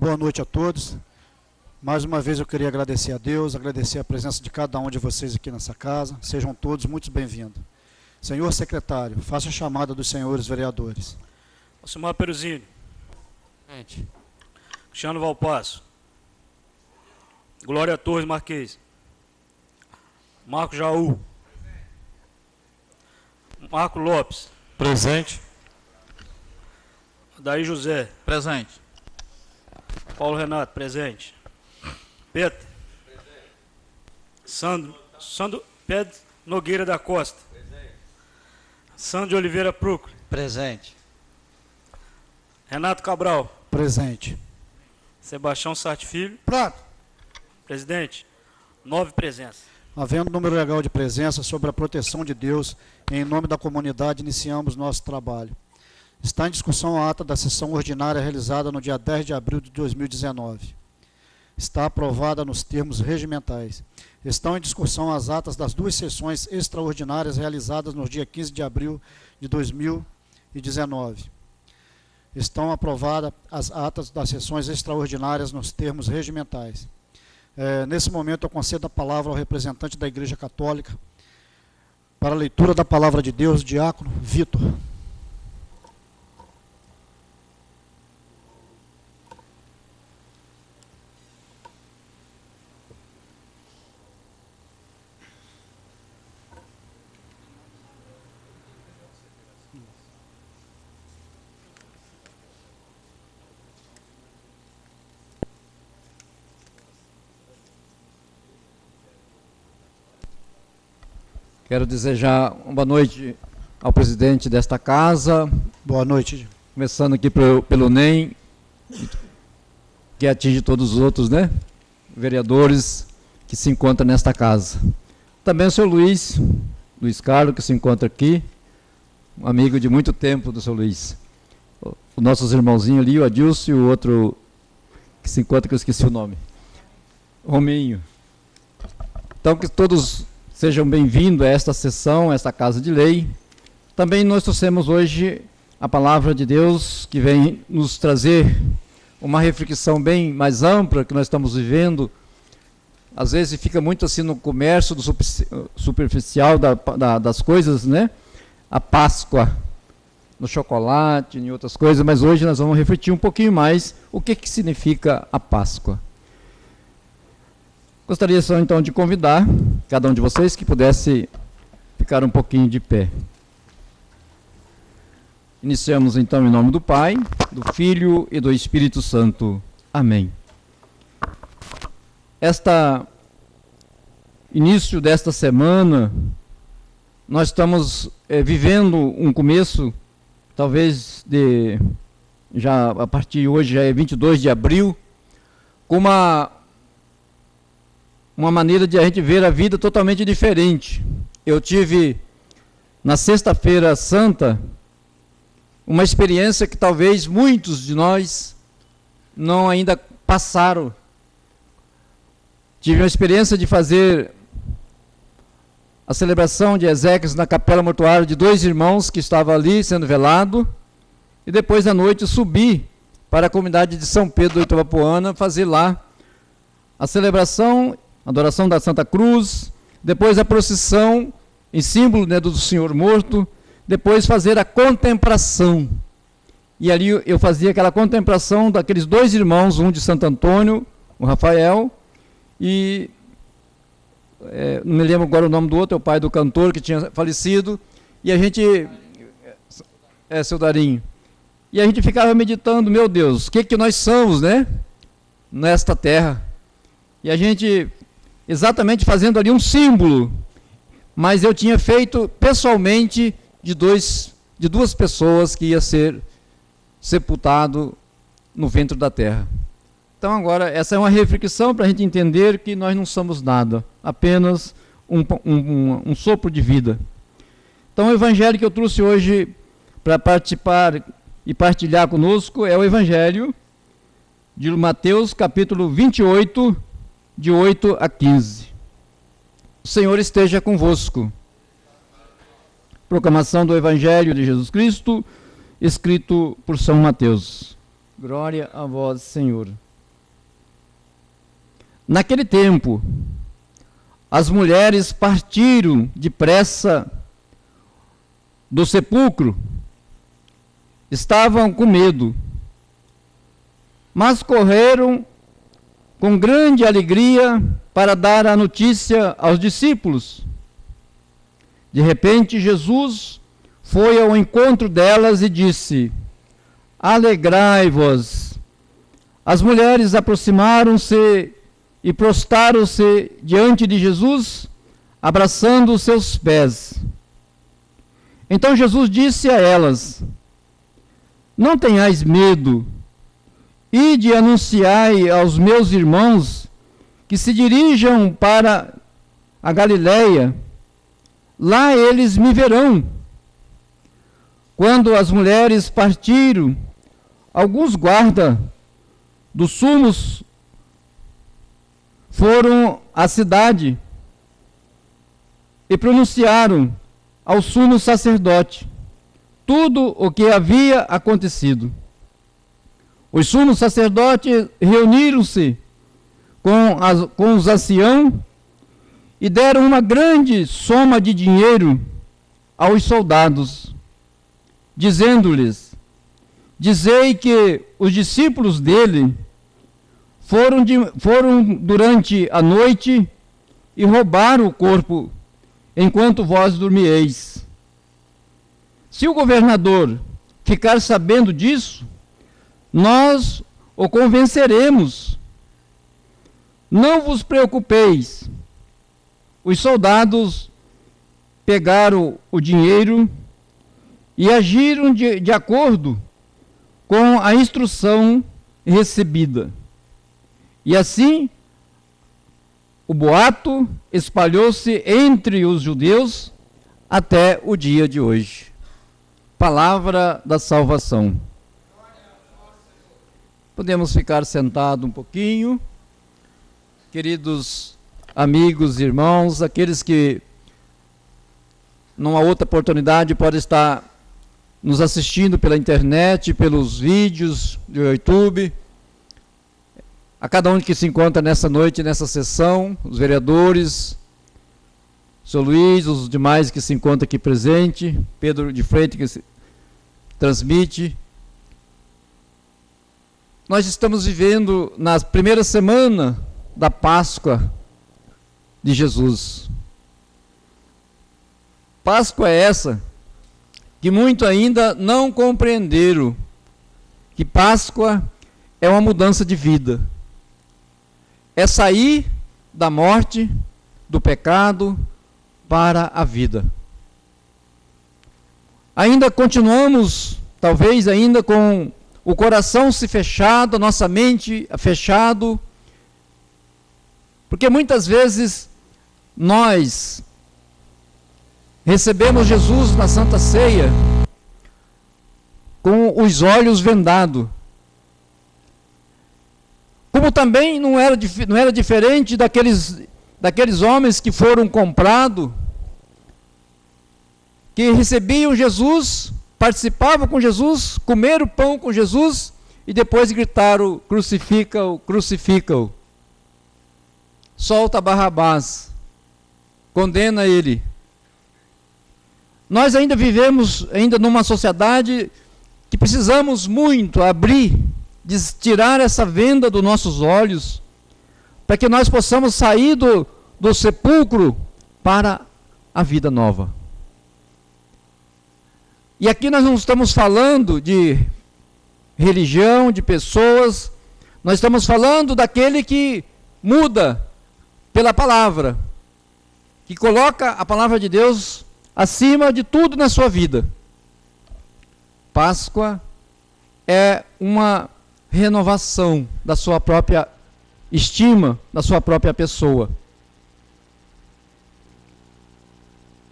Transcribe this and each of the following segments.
Boa noite a todos. Mais uma vez eu queria agradecer a Deus, agradecer a presença de cada um de vocês aqui nessa casa. Sejam todos muito bem-vindos. Senhor secretário, faça a chamada dos senhores vereadores. Alcimar Peruzini. Cristiano Valpasso. Glória Torres Marques. Marco Jaú. Marco Lopes. Presente. Daí José. Presente. Paulo Renato, presente. Pedro. Sandro Pedro Nogueira da Costa. Presente. Sandro de Oliveira Pruco. Presente. Renato Cabral. Presente. Sebastião Sarte Filho. Pronto. Presidente, 9 presenças. Havendo número legal de presença sobre a proteção de Deus, em nome da comunidade, iniciamos nosso trabalho. Está em discussão a ata da sessão ordinária realizada no dia 10 de abril de 2019. Está aprovada nos termos regimentais. Estão em discussão as atas das duas sessões extraordinárias realizadas no dia 15 de abril de 2019. Estão aprovadas as atas das sessões extraordinárias nos termos regimentais. Nesse momento eu concedo a palavra ao representante da Igreja Católica para a leitura da palavra de Deus, diácono Vitor. Quero desejar uma boa noite ao presidente desta casa. Boa noite. Começando aqui pelo NEM, que atinge todos os outros, né? Vereadores que se encontram nesta casa. Também o senhor Luiz Carlos, que se encontra aqui, um amigo de muito tempo do senhor Luiz. Os nossos irmãozinhos ali, o Adilson e o outro que se encontra, que eu esqueci o nome. Rominho. Então, que todos sejam bem-vindos a esta sessão, a esta Casa de Lei. Também nós trouxemos hoje a palavra de Deus, que vem nos trazer uma reflexão bem mais ampla que nós estamos vivendo. Às vezes fica muito assim no comércio, do superficial das coisas, né? A Páscoa, no chocolate, em outras coisas, mas hoje nós vamos refletir um pouquinho mais o que significa a Páscoa. Gostaria só então de convidar cada um de vocês que pudesse ficar um pouquinho de pé. Iniciamos então em nome do Pai, do Filho e do Espírito Santo. Amém. Início desta semana, nós estamos vivendo um começo, talvez já a partir de hoje, já é 22 de abril, com uma maneira de a gente ver a vida totalmente diferente. Eu tive, na Sexta-feira Santa, uma experiência que talvez muitos de nós não ainda passaram. Tive uma experiência de fazer a celebração de exéquias na capela mortuária de dois irmãos que estavam ali sendo velado, e depois da noite subi para a comunidade de São Pedro do Itabapoana fazer lá a celebração, adoração da Santa Cruz, depois a procissão em símbolo, né, do Senhor morto, depois fazer a contemplação. E ali eu fazia aquela contemplação daqueles dois irmãos, um de Santo Antônio, o Rafael, e não me lembro agora o nome do outro, é o pai do cantor que tinha falecido, e a gente, seu Darinho, e a gente ficava meditando, meu Deus, o que nós somos, né, nesta terra, e a gente exatamente fazendo ali um símbolo, mas eu tinha feito pessoalmente de duas pessoas que ia ser sepultado no ventre da terra. Então agora, essa é uma reflexão para a gente entender que nós não somos nada, apenas um sopro de vida. Então o evangelho que eu trouxe hoje para participar e partilhar conosco é o evangelho de Mateus, capítulo 28, de 8 a 15. O Senhor esteja convosco. Proclamação do Evangelho de Jesus Cristo, escrito por São Mateus. Glória a vós, Senhor. Naquele tempo, as mulheres partiram depressa do sepulcro, estavam com medo, mas correram com grande alegria para dar a notícia aos discípulos. De repente, Jesus foi ao encontro delas e disse: alegrai-vos. As mulheres aproximaram-se e prostraram-se diante de Jesus, abraçando os seus pés. Então Jesus disse a elas: não tenhais medo, ide e anunciai aos meus irmãos que se dirijam para a Galiléia, lá eles me verão. Quando as mulheres partiram, alguns guardas dos sumos foram à cidade e pronunciaram ao sumo sacerdote tudo o que havia acontecido. Os sumos sacerdotes reuniram-se com os anciãos e deram uma grande soma de dinheiro aos soldados, dizendo-lhes: dizei que os discípulos dele foram durante a noite e roubaram o corpo, enquanto vós dormieis. Se o governador ficar sabendo disso, nós o convenceremos. Não vos preocupeis. Os soldados pegaram o dinheiro e agiram de acordo com a instrução recebida. E assim, o boato espalhou-se entre os judeus até o dia de hoje. Palavra da salvação. Podemos ficar sentados um pouquinho. Queridos amigos, irmãos, aqueles que numa outra oportunidade podem estar nos assistindo pela internet, pelos vídeos do YouTube, a cada um que se encontra nessa noite, nessa sessão, os vereadores, o Sr. Luiz, os demais que se encontram aqui presente, Pedro de Freitas que se transmite. Nós estamos vivendo na primeira semana da Páscoa de Jesus. Páscoa é essa que muitos ainda não compreenderam, que Páscoa é uma mudança de vida. É sair da morte, do pecado, para a vida. Ainda continuamos, talvez ainda com o coração se fechado, a nossa mente fechado, porque muitas vezes nós recebemos Jesus na Santa Ceia com os olhos vendados. Como também não era diferente daqueles homens que foram comprados, que recebiam Jesus, participavam com Jesus, comeram pão com Jesus e depois gritaram: crucifica-o, crucifica-o. Solta Barrabás, condena ele. Nós ainda vivemos numa sociedade que precisamos muito abrir, tirar essa venda dos nossos olhos, para que nós possamos sair do sepulcro para a vida nova. E aqui nós não estamos falando de religião, de pessoas, nós estamos falando daquele que muda pela palavra, que coloca a palavra de Deus acima de tudo na sua vida. Páscoa é uma renovação da sua própria estima, da sua própria pessoa.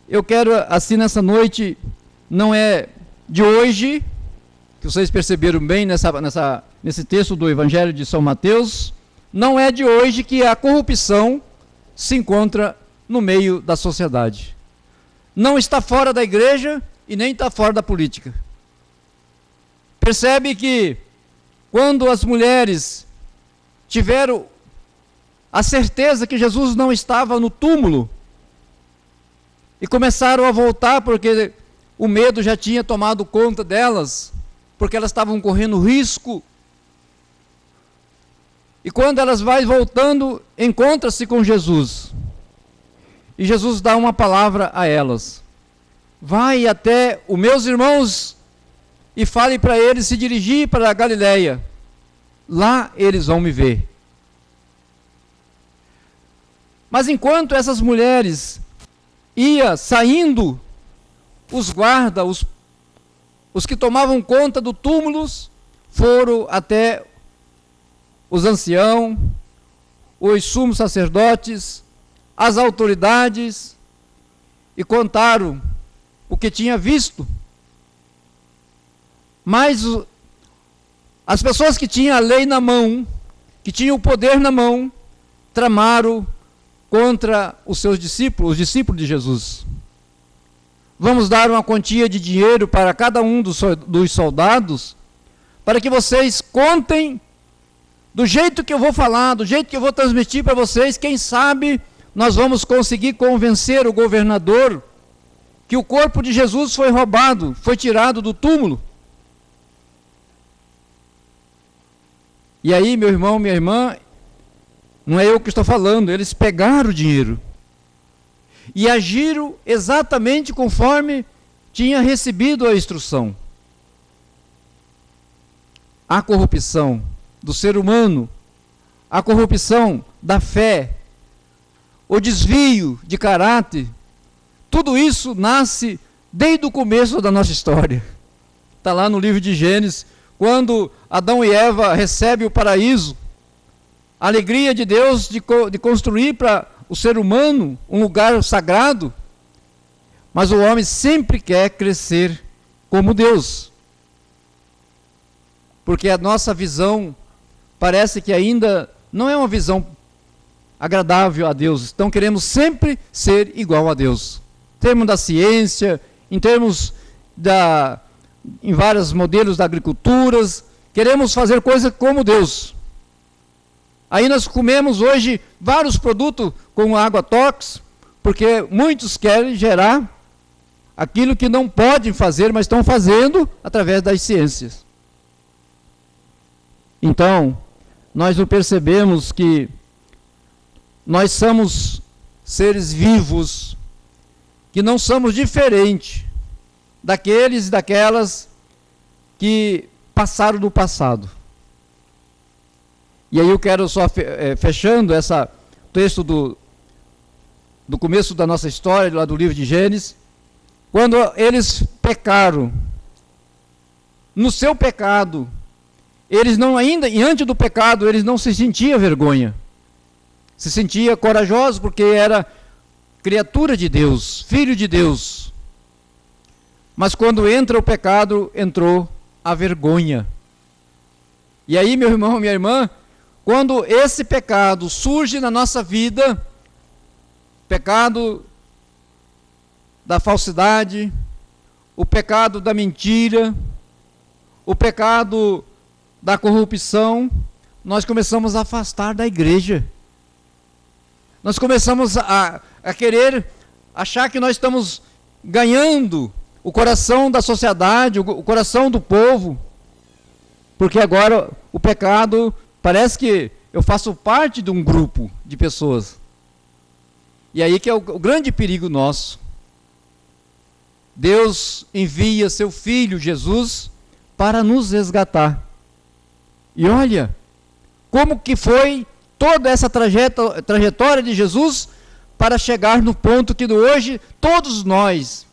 Eu quero, assim, nessa noite, não é de hoje, que vocês perceberam bem nesse texto do Evangelho de São Mateus, não é de hoje que a corrupção se encontra no meio da sociedade. Não está fora da igreja e nem está fora da política. Percebe que quando as mulheres tiveram a certeza que Jesus não estava no túmulo e começaram a voltar porque o medo já tinha tomado conta delas, porque elas estavam correndo risco. E quando elas vão voltando, encontra-se com Jesus. E Jesus dá uma palavra a elas: vai até os meus irmãos e fale para eles se dirigir para a Galileia. Lá eles vão me ver. Mas enquanto essas mulheres iam saindo, os guardas, os que tomavam conta do túmulo, foram até os anciãos, os sumos sacerdotes, as autoridades, e contaram o que tinha visto. Mas as pessoas que tinham a lei na mão, que tinham o poder na mão, tramaram contra os seus discípulos, os discípulos de Jesus. Vamos dar uma quantia de dinheiro para cada um dos soldados, para que vocês contem do jeito que eu vou falar, do jeito que eu vou transmitir para vocês. Quem sabe nós vamos conseguir convencer o governador que o corpo de Jesus foi roubado, foi tirado do túmulo. E aí, meu irmão, minha irmã, não é eu que estou falando, eles pegaram o dinheiro e agiram exatamente conforme tinha recebido a instrução. A corrupção do ser humano, a corrupção da fé, o desvio de caráter, tudo isso nasce desde o começo da nossa história. Está lá no livro de Gênesis, quando Adão e Eva recebem o paraíso, a alegria de Deus de construir para o ser humano um lugar sagrado, mas o homem sempre quer crescer como Deus, porque a nossa visão parece que ainda não é uma visão agradável a Deus. Então queremos sempre ser igual a Deus, em termos da ciência, em termos em vários modelos da agricultura, queremos fazer coisas como Deus. Aí nós comemos hoje vários produtos com água tóxica, porque muitos querem gerar aquilo que não podem fazer, mas estão fazendo através das ciências. Então, nós não percebemos que nós somos seres vivos, que não somos diferentes daqueles e daquelas que passaram no passado. E aí eu quero só, fechando esse texto do começo da nossa história, lá do livro de Gênesis, quando eles pecaram, no seu pecado, eles não ainda, e antes do pecado, eles não se sentiam vergonha, se sentia corajoso porque era criatura de Deus, filho de Deus. Mas quando entra o pecado, entrou a vergonha. E aí, meu irmão, minha irmã, quando esse pecado surge na nossa vida, pecado da falsidade, o pecado da mentira, o pecado da corrupção, nós começamos a afastar da igreja. Nós começamos a querer achar que nós estamos ganhando o coração da sociedade, o coração do povo, porque agora o pecado parece que eu faço parte de um grupo de pessoas. E aí que é o grande perigo nosso. Deus envia seu Filho Jesus para nos resgatar. E olha, como que foi toda essa trajetória de Jesus para chegar no ponto que hoje todos nós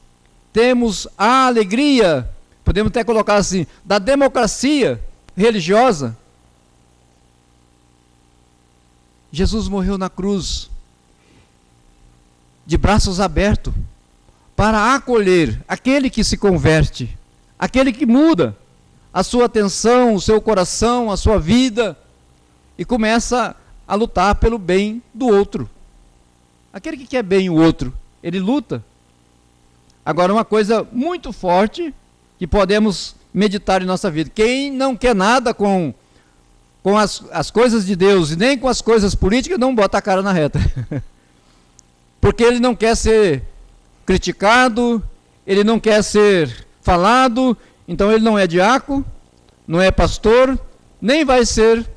temos a alegria, podemos até colocar assim, da democracia religiosa. Jesus morreu na cruz, de braços abertos, para acolher aquele que se converte, aquele que muda a sua atenção, o seu coração, a sua vida, e começa a lutar pelo bem do outro. Aquele que quer bem o outro, ele luta. Agora, uma coisa muito forte que podemos meditar em nossa vida: quem não quer nada com com as coisas de Deus e nem com as coisas políticas, não bota a cara na reta. Porque ele não quer ser criticado, ele não quer ser falado, então ele não é diácono, não é pastor, nem vai ser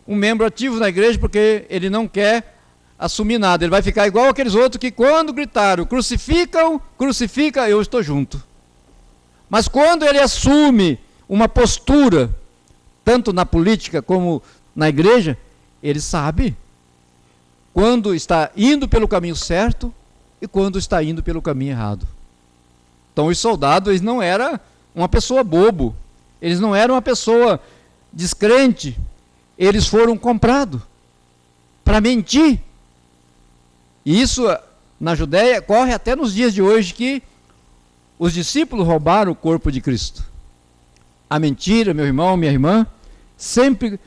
um membro ativo na igreja, porque ele não quer assumir nada. Ele vai ficar igual aqueles outros que quando gritaram, crucificam, crucifica, eu estou junto. Mas quando ele assume uma postura, tanto na política como na igreja, ele sabe quando está indo pelo caminho certo e quando está indo pelo caminho errado. Então os soldados, eles não eram uma pessoa bobo, eles não eram uma pessoa descrente, eles foram comprados para mentir. E isso na Judéia corre até nos dias de hoje, que os discípulos roubaram o corpo de Cristo. A mentira, meu irmão, minha irmã, sempre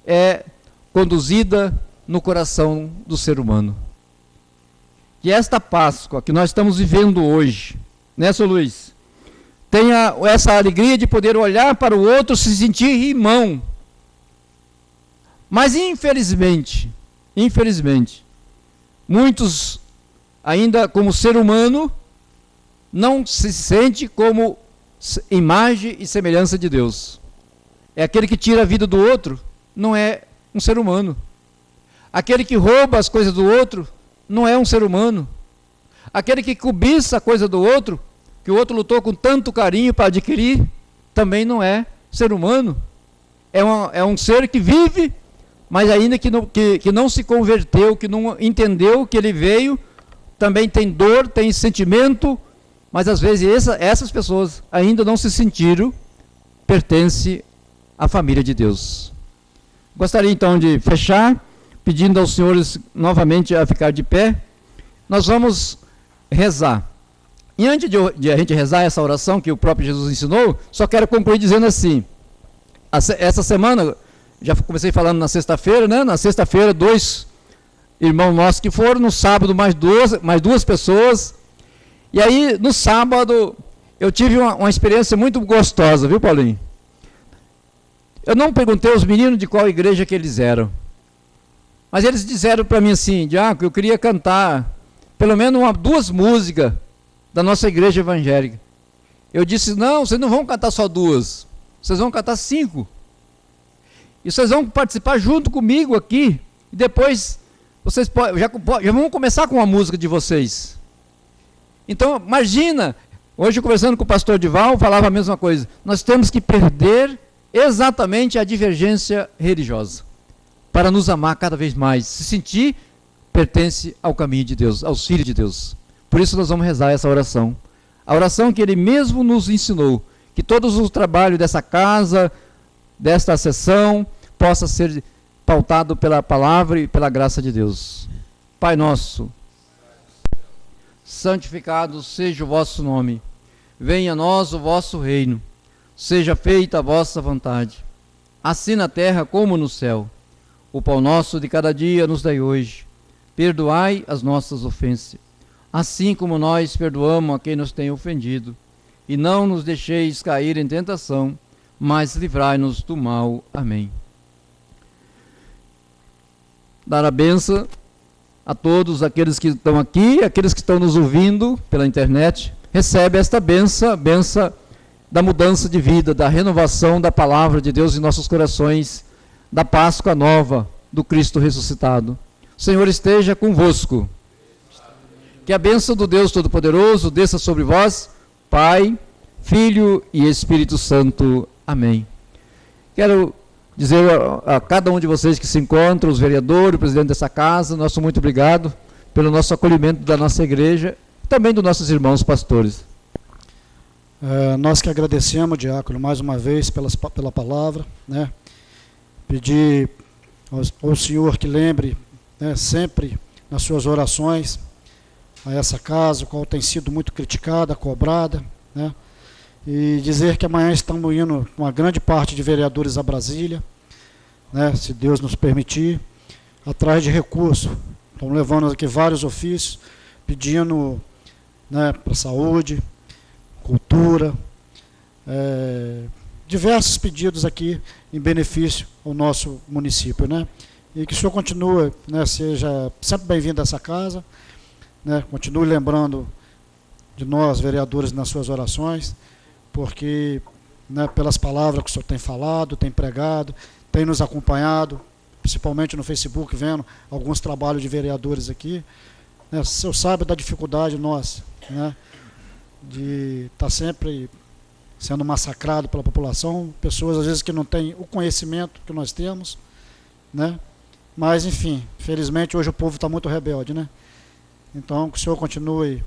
é conduzida no coração do ser humano. E esta Páscoa que nós estamos vivendo hoje, né, Sr. Luiz? Tenha essa alegria de poder olhar para o outro, se sentir irmão. Mas infelizmente, muitos ainda como ser humano não se sente como imagem e semelhança de Deus. É aquele que tira a vida do outro, não é um ser humano. Aquele que rouba as coisas do outro, não é um ser humano. Aquele que cobiça a coisa do outro, que o outro lutou com tanto carinho para adquirir, também não é ser humano. É um ser que vive, mas ainda que não se converteu, que não entendeu que ele veio, também tem dor, tem sentimento, mas às vezes essas pessoas ainda não se sentiram pertence à família de Deus. Gostaria então de fechar, pedindo aos senhores novamente a ficar de pé. Nós vamos rezar. E antes de a gente rezar essa oração que o próprio Jesus ensinou, só quero concluir dizendo assim, essa semana, já comecei falando na sexta-feira, né? Na sexta-feira, 2 irmãos nossos que foram, no sábado mais duas pessoas, e aí no sábado eu tive uma experiência muito gostosa, viu, Paulinho? Eu não perguntei aos meninos de qual igreja que eles eram, mas eles disseram para mim assim, Diácono, eu queria cantar pelo menos 2 músicas da nossa igreja evangélica. Eu disse, não, vocês não vão cantar só 2, vocês vão cantar 5. E vocês vão participar junto comigo aqui, e depois vocês já vão começar com a música de vocês. Então, imagina, hoje conversando com o pastor Dival, falava a mesma coisa, nós temos que perder exatamente a divergência religiosa, para nos amar cada vez mais, se sentir pertence ao caminho de Deus, aos filhos de Deus. Por isso nós vamos rezar essa oração, a oração que ele mesmo nos ensinou, que todos os trabalhos dessa casa, desta sessão, possa ser pautado pela palavra e pela graça de Deus. Pai nosso, santificado seja o vosso nome, venha a nós o vosso reino, seja feita a vossa vontade, assim na terra como no céu. O pão nosso de cada dia nos dai hoje, perdoai as nossas ofensas, assim como nós perdoamos a quem nos tem ofendido, e não nos deixeis cair em tentação, mas livrai-nos do mal. Amém. Dar a benção a todos aqueles que estão aqui, aqueles que estão nos ouvindo pela internet. Recebe esta benção da mudança de vida, da renovação da palavra de Deus em nossos corações, da Páscoa nova do Cristo ressuscitado. O Senhor esteja convosco. Que a bênção do Deus Todo-Poderoso desça sobre vós, Pai, Filho e Espírito Santo. Amém. Quero dizer a cada um de vocês que se encontram, os vereadores, o presidente dessa casa, nosso muito obrigado pelo nosso acolhimento da nossa igreja, também dos nossos irmãos pastores. Nós que agradecemos, Diácono, mais uma vez pela palavra, né? Pedir ao Senhor que lembre, né, sempre nas suas orações a essa casa, qual tem sido muito criticada, cobrada, né? E dizer que amanhã estamos indo uma grande parte de vereadores a Brasília, né, se Deus nos permitir, atrás de recursos. Estamos levando aqui vários ofícios, pedindo, né, para saúde, cultura, diversos pedidos aqui em benefício ao nosso município, né? E que o senhor continue, né, seja sempre bem-vindo a essa casa, né? Continue lembrando de nós, vereadores, nas suas orações, porque, né, pelas palavras que o senhor tem falado, tem pregado, tem nos acompanhado, principalmente no Facebook, vendo alguns trabalhos de vereadores aqui, né? O senhor sabe da dificuldade nossa, né, de estar sempre sendo massacrado pela população, pessoas às vezes que não têm o conhecimento que nós temos, né? Mas, enfim, felizmente hoje o povo está muito rebelde, né? Então, que o senhor continue,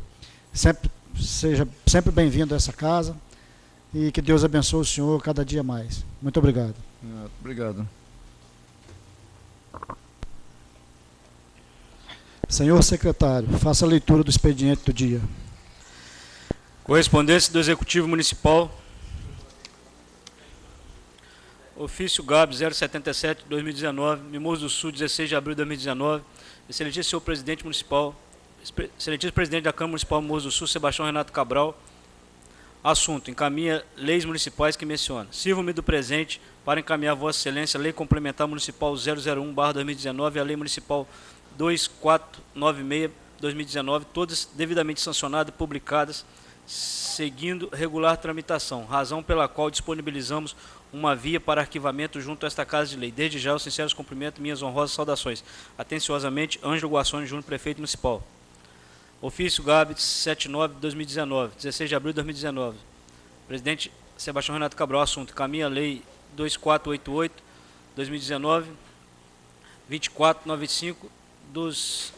seja sempre bem-vindo a essa casa e que Deus abençoe o senhor cada dia mais. Muito obrigado. Obrigado. Senhor secretário, faça a leitura do expediente do dia. Correspondência do Executivo Municipal. Ofício GAB 077/2019, Mimoso do Sul, 16 de abril de 2019. Excelentíssimo senhor presidente municipal, excelentíssimo presidente da Câmara Municipal Mimoso do Sul, Sebastião Renato Cabral. Assunto: encaminha leis municipais que menciona. Sirvo-me do presente para encaminhar a Vossa Excelência a Lei Complementar Municipal 001/2019 e a Lei Municipal 2496/2019, todas devidamente sancionadas e publicadas, seguindo regular tramitação, razão pela qual disponibilizamos uma via para arquivamento junto a esta Casa de Lei. Desde já, os sinceros cumprimentos e minhas honrosas saudações. Atenciosamente, Ângelo Guassoni Júnior, Prefeito Municipal. Ofício GAB 79/2019, 16 de abril de 2019. Presidente Sebastião Renato Cabral. Assunto: caminha a Lei 2488/2019, 2495 dos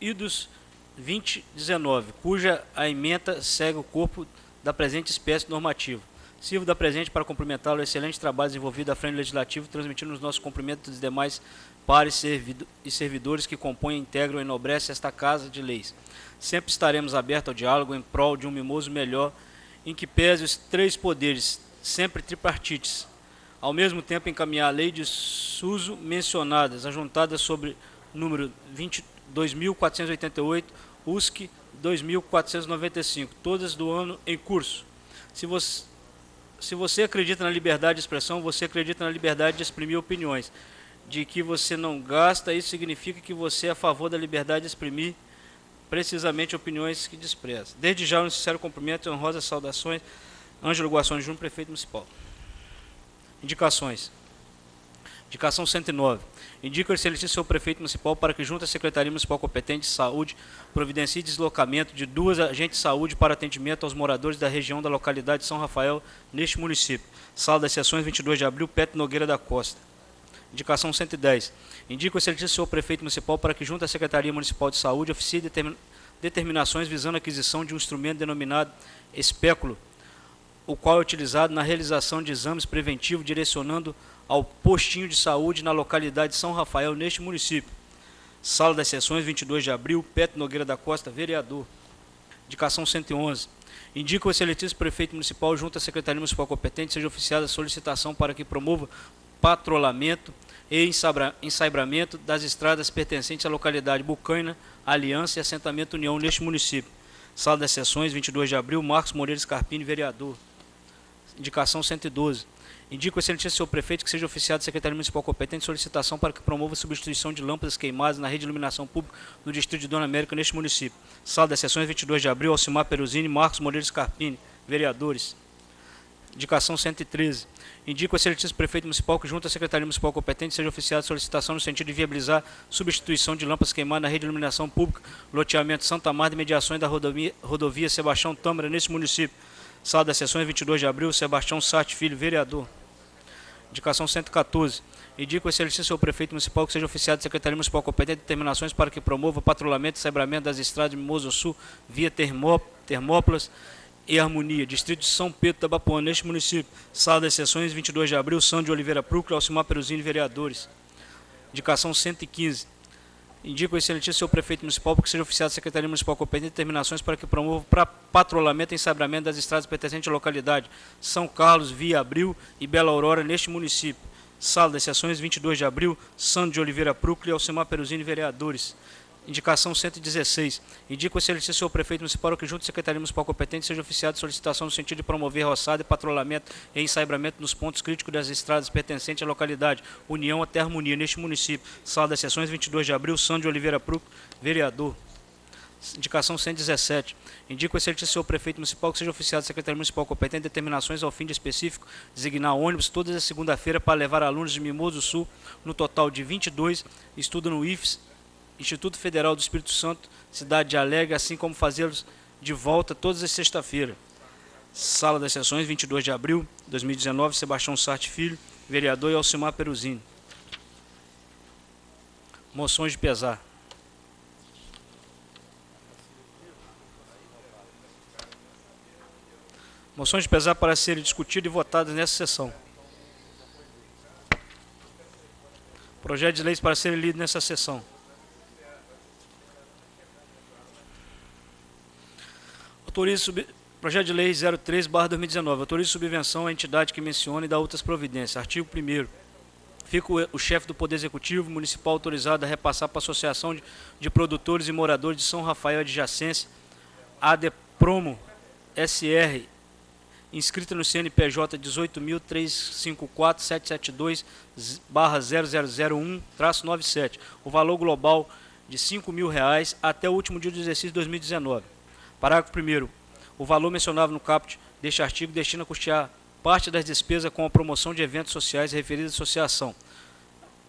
idos 2019, cuja a ementa segue o corpo da presente espécie normativa. Sirvo da presente para cumprimentá-lo o excelente trabalho desenvolvido à frente do Legislativo, transmitindo os nossos cumprimentos dos demais pares e servidores que compõem, integram e enobrecem esta Casa de Leis. Sempre estaremos abertos ao diálogo em prol de um mimoso melhor, em que pese os três poderes, sempre tripartites, ao mesmo tempo encaminhar a lei de SUSO mencionadas, ajuntadas sobre número 22.488, USC 2.495, todas do ano em curso. Se você acredita na liberdade de expressão, você acredita na liberdade de exprimir opiniões. De que você não gasta, isso significa que você é a favor da liberdade de exprimir precisamente opiniões que despreza. Desde já, um sincero cumprimento e honrosas saudações, Ângelo Guassoni Júnior, Prefeito Municipal. Indicações. Indicação 109. Indica o excelentíssimo senhor Prefeito Municipal para que, junto à Secretaria Municipal competente de Saúde, providencie deslocamento de 2 agentes de saúde para atendimento aos moradores da região da localidade de São Rafael, neste município. Sala das Sessões, 22 de abril, Petro Nogueira da Costa. Indicação 110. Indica o excelentíssimo senhor Prefeito Municipal para que, junto à Secretaria Municipal de Saúde, oficie determinações visando a aquisição de um instrumento denominado espéculo, o qual é utilizado na realização de exames preventivos, direcionando ao postinho de saúde na localidade de São Rafael, neste município. Sala das Sessões, 22 de abril, Petro Nogueira da Costa, vereador. Indicação 111. Indica o excelentíssimo Prefeito Municipal, junto à Secretaria Municipal competente, seja oficiada a solicitação para que promova patrulhamento e ensaibramento das estradas pertencentes à localidade Bucaina, Aliança e Assentamento União, neste município. Sala das Sessões, 22 de abril, Marcos Moreira Scarpini, vereador. Indicação 112. Indica o excelentíssimo senhor Prefeito que seja oficiado a Secretaria Municipal competente solicitação para que promova a substituição de lâmpadas queimadas na rede de iluminação pública no distrito de Dona América, neste município. Sala das Sessões, 22 de abril, Alcimar Peruzini, Marcos Moreira Scarpini, vereadores. Indicação 113. Indica o excelentíssimo Prefeito Municipal que, junto à Secretaria Municipal competente, seja oficiada a solicitação no sentido de viabilizar substituição de lâmpadas queimadas na rede de iluminação pública, loteamento Santa Marta e mediações da rodovia Sebastião Tâmara, neste município. Sala das Sessões, 22 de abril, Sebastião Sarte Filho, vereador. Indicação 114. Indica o excelentíssimo senhor Prefeito Municipal que seja oficiado a Secretaria Municipal competente determinações para que promova patrulhamento e saibramento das estradas de Mimoso do Sul, via Termópolis e Harmonia, distrito de São Pedro da Bapuã, neste município. Sala das Sessões, 22 de abril, Sandro de Oliveira Prucla, Alcimar Peruzini, vereadores. Indicação 115. Indica o excelentíssimo senhor Prefeito Municipal que seja oficiado a Secretaria Municipal competente determinações para que promova patrulhamento e ensabramento das estradas pertencentes à localidade São Carlos, Via Abril e Bela Aurora, neste município. Sala das Sessões, 22 de abril, Sandro de Oliveira Prucla e Alcimar Peruzini, vereadores. Indicação 116. Indica o excelentíssimo senhor prefeito municipal que junto à Secretaria Municipal competente seja oficiada solicitação no sentido de promover roçado e patrulhamento e ensaiamento nos pontos críticos das estradas pertencentes à localidade União até Harmonia, neste município. Sala das Sessões, 22 de abril, Sandro de Oliveira Pruco, vereador. Indicação 117. Indica o excelentíssimo senhor prefeito municipal que seja oficiado da Secretaria Municipal competente determinações ao fim de específico designar ônibus todas as segunda-feira para levar alunos de Mimoso do Sul, no total de 22, estudam no IFES, Instituto Federal do Espírito Santo, cidade de Alegre, assim como fazê-los de volta todas as sexta-feiras. Sala das Sessões, 22 de abril de 2019, Sebastião Sarte Filho, vereador, e Alcimar Peruzini. Moções de pesar. Moções de pesar para serem discutidas e votadas nessa sessão. Projeto de leis para serem lidos nessa sessão. Projeto de Lei 03/2019. Autoriza subvenção à entidade que menciona e dá outras providências. Artigo 1º. Fica o chefe do Poder Executivo Municipal autorizado a repassar para a Associação de Produtores e Moradores de São Rafael Adjacência, ADEPROMO SR, inscrita no CNPJ 18.354.772/0001-97, o valor global de R$ 5.000 até o último dia do exercício de 2019. Parágrafo 1º. O valor mencionado no caput deste artigo destina a custear parte das despesas com a promoção de eventos sociais referidos à associação.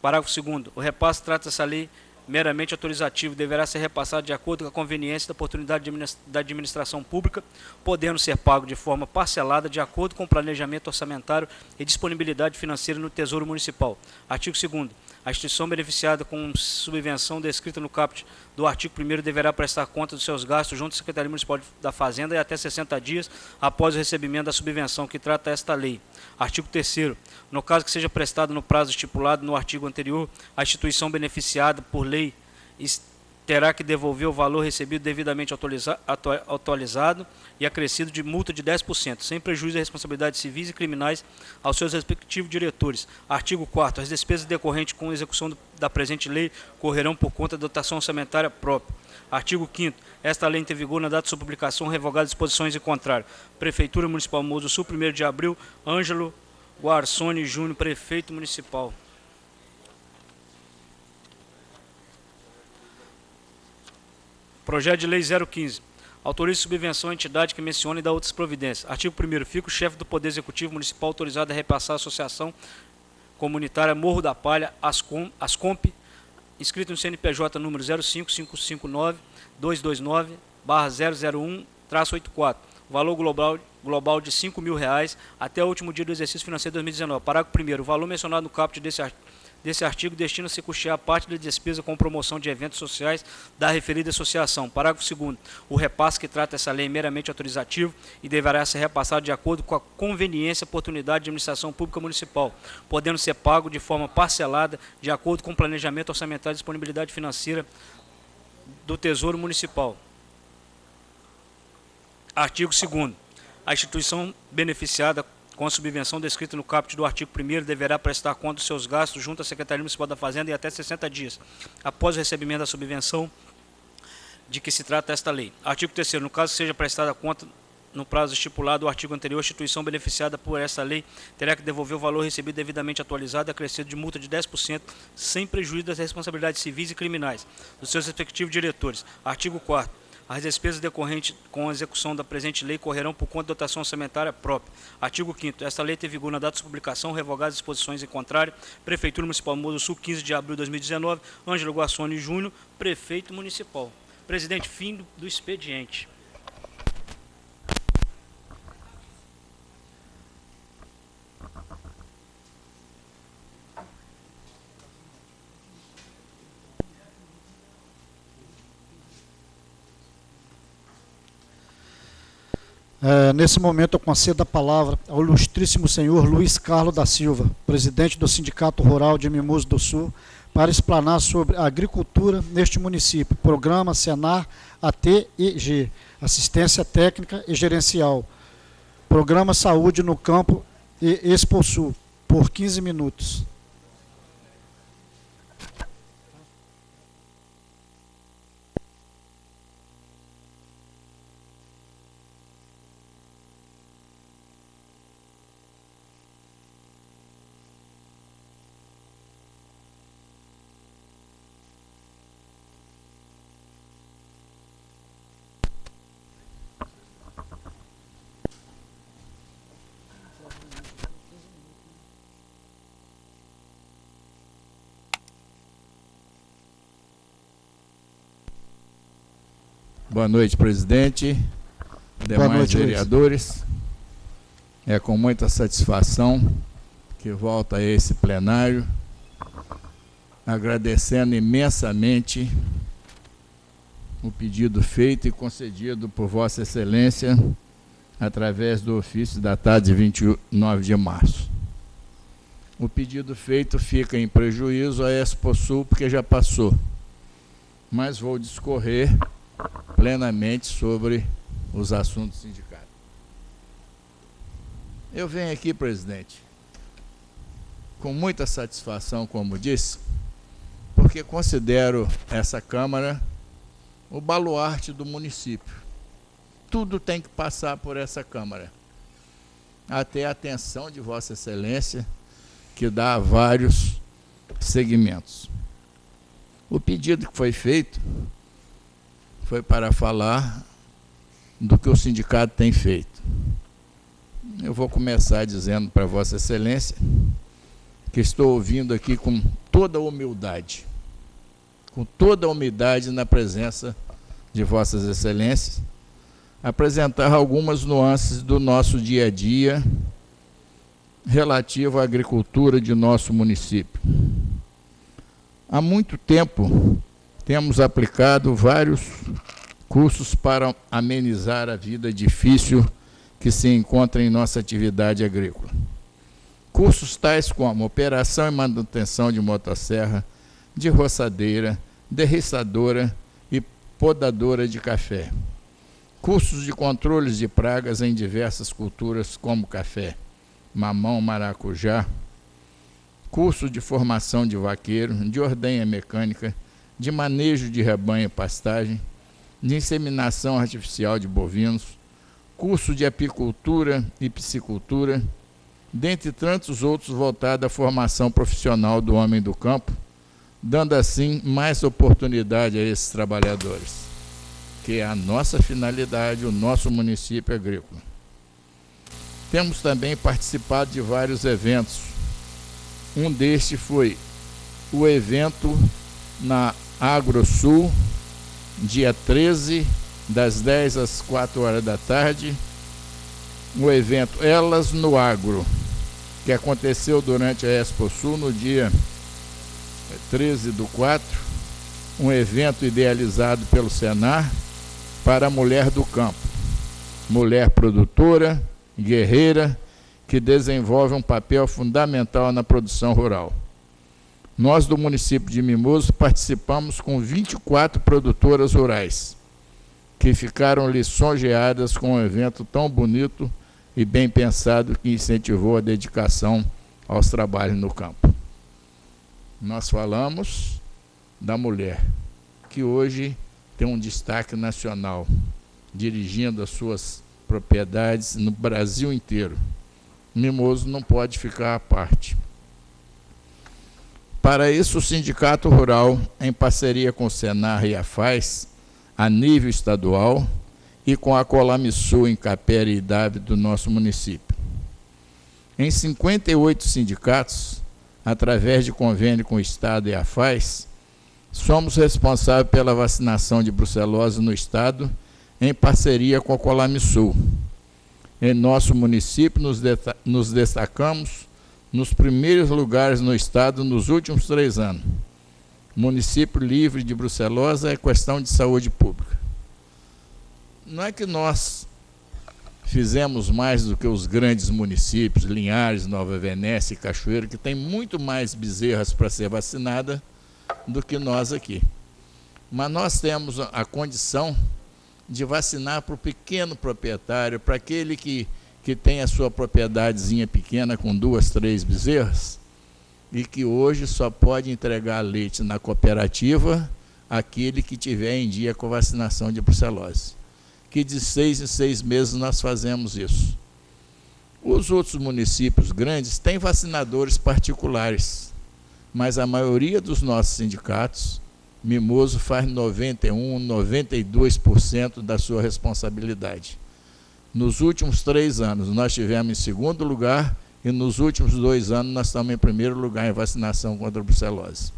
Parágrafo 2º. O repasse trata essa lei meramente autorizativo, deverá ser repassado de acordo com a conveniência da oportunidade da administração pública, podendo ser pago de forma parcelada de acordo com o planejamento orçamentário e disponibilidade financeira no Tesouro Municipal. Artigo 2º. A instituição beneficiada com subvenção descrita no caput do artigo 1º deverá prestar conta dos seus gastos junto à Secretaria Municipal da Fazenda e até 60 dias após o recebimento da subvenção que trata esta lei. Artigo 3º. No caso que seja prestado no prazo estipulado no artigo anterior, a instituição beneficiada por lei terá que devolver o valor recebido devidamente atualizado e acrescido de multa de 10%, sem prejuízo de responsabilidades civis e criminais aos seus respectivos diretores. Artigo 4º. As despesas decorrentes com a execução da presente lei correrão por conta da dotação orçamentária própria. Artigo 5º. Esta lei entra em vigor na data de sua publicação, revogadas disposições em contrário. Prefeitura Municipal Mimoso do Sul, 1º de abril, Ângelo Guarsoni Júnior, Prefeito Municipal. Projeto de Lei 015. Autoriza subvenção à entidade que menciona e dá outras providências. Artigo 1º. Fica o chefe do Poder Executivo Municipal autorizado a repassar a Associação Comunitária Morro da Palha, ASCOMP, inscrito no CNPJ número 05559-229/001-84. Valor global de R$ 5.000 até o último dia do exercício financeiro de 2019. Parágrafo 1º. O valor mencionado no caput desse artigo destina-se a custear parte da despesa com promoção de eventos sociais da referida associação. Parágrafo 2º. O repasse que trata essa lei é meramente autorizativo e deverá ser repassado de acordo com a conveniência e oportunidade de administração pública municipal, podendo ser pago de forma parcelada de acordo com o planejamento orçamentário e disponibilidade financeira do Tesouro Municipal. Artigo 2º. A instituição beneficiada com a subvenção descrita no caput do artigo 1º deverá prestar conta dos seus gastos junto à Secretaria Municipal da Fazenda em até 60 dias, após o recebimento da subvenção de que se trata esta lei. Artigo 3º. No caso que seja prestada conta no prazo estipulado do artigo anterior, a instituição beneficiada por esta lei terá que devolver o valor recebido devidamente atualizado e acrescido de multa de 10%, sem prejuízo das responsabilidades civis e criminais dos seus respectivos diretores. Artigo 4º. As despesas decorrentes com a execução da presente lei correrão por conta de dotação orçamentária própria. Artigo 5º. Esta lei tem vigor na data de sua publicação, revogadas disposições em contrário. Prefeitura Municipal Mimoso do Sul, 15 de abril de 2019. Ângelo Guarsoni Júnior, Prefeito Municipal. Presidente, fim do expediente. Nesse momento eu concedo a palavra ao ilustríssimo senhor Luiz Carlos da Silva, presidente do Sindicato Rural de Mimoso do Sul, para explanar sobre a agricultura neste município, programa Senar ATEG, Assistência Técnica e Gerencial, programa Saúde no Campo e Exposul, por 15 minutos. Boa noite, presidente, demais vereadores. É com muita satisfação que volto a esse plenário, agradecendo imensamente o pedido feito e concedido por Vossa Excelência através do ofício datado de 29 de março. O pedido feito fica em prejuízo à Exposul, porque já passou, mas vou discorrer plenamente sobre os assuntos sindicatos. Eu venho aqui, presidente, com muita satisfação, como disse, porque considero essa Câmara o baluarte do município. Tudo tem que passar por essa Câmara, até a atenção de Vossa Excelência, que dá a vários segmentos. O pedido que foi feito foi para falar do que o sindicato tem feito. Eu vou começar dizendo para Vossa Excelência que estou ouvindo aqui com toda a humildade na presença de Vossas Excelências, apresentar algumas nuances do nosso dia a dia relativo à agricultura de nosso município. Há muito tempo temos aplicado vários cursos para amenizar a vida difícil que se encontra em nossa atividade agrícola. Cursos tais como operação e manutenção de motosserra, de roçadeira, derriçadora e podadora de café. Cursos de controles de pragas em diversas culturas como café, mamão, maracujá. Curso de formação de vaqueiro, de ordenha mecânica, de manejo de rebanho e pastagem, de inseminação artificial de bovinos, curso de apicultura e piscicultura, dentre tantos outros voltados à formação profissional do homem do campo, dando assim mais oportunidade a esses trabalhadores, que é a nossa finalidade, o nosso município agrícola. Temos também participado de vários eventos. Um destes foi o evento na AgroSul, dia 13, das 10 às 4 horas da tarde, o evento Elas no Agro, que aconteceu durante a Exposul no dia 13/4, um evento idealizado pelo Senar para a mulher do campo, mulher produtora, guerreira, que desenvolve um papel fundamental na produção rural. Nós do município de Mimoso participamos com 24 produtoras rurais, que ficaram lisonjeadas com um evento tão bonito e bem pensado que incentivou a dedicação aos trabalhos no campo. Nós falamos da mulher, que hoje tem um destaque nacional, dirigindo as suas propriedades no Brasil inteiro. Mimoso não pode ficar à parte. Para isso, o Sindicato Rural, em parceria com o Senar e a FAES, a nível estadual, e com a Colamisul em Capera e Idave do nosso município. Em 58 sindicatos, através de convênio com o Estado e a FAES, somos responsáveis pela vacinação de brucelose no Estado, em parceria com a Colamisul. Em nosso município, nos destacamos nos primeiros lugares no Estado nos últimos 3 anos. Município livre de brucelose é questão de saúde pública. Não é que nós fizemos mais do que os grandes municípios, Linhares, Nova Venécia e Cachoeiro, que tem muito mais bezerras para ser vacinada do que nós aqui. Mas nós temos a condição de vacinar para o pequeno proprietário, para aquele que tem a sua propriedadezinha pequena com 2, 3 bezerras e que hoje só pode entregar leite na cooperativa aquele que tiver em dia com vacinação de brucelose, que de 6 em 6 meses nós fazemos isso. Os outros municípios grandes têm vacinadores particulares, mas a maioria dos nossos sindicatos, Mimoso faz 91%, 92% da sua responsabilidade. Nos últimos 3 anos, nós tivemos em 2º lugar e nos últimos 2 anos nós estamos em 1º lugar em vacinação contra a brucelose.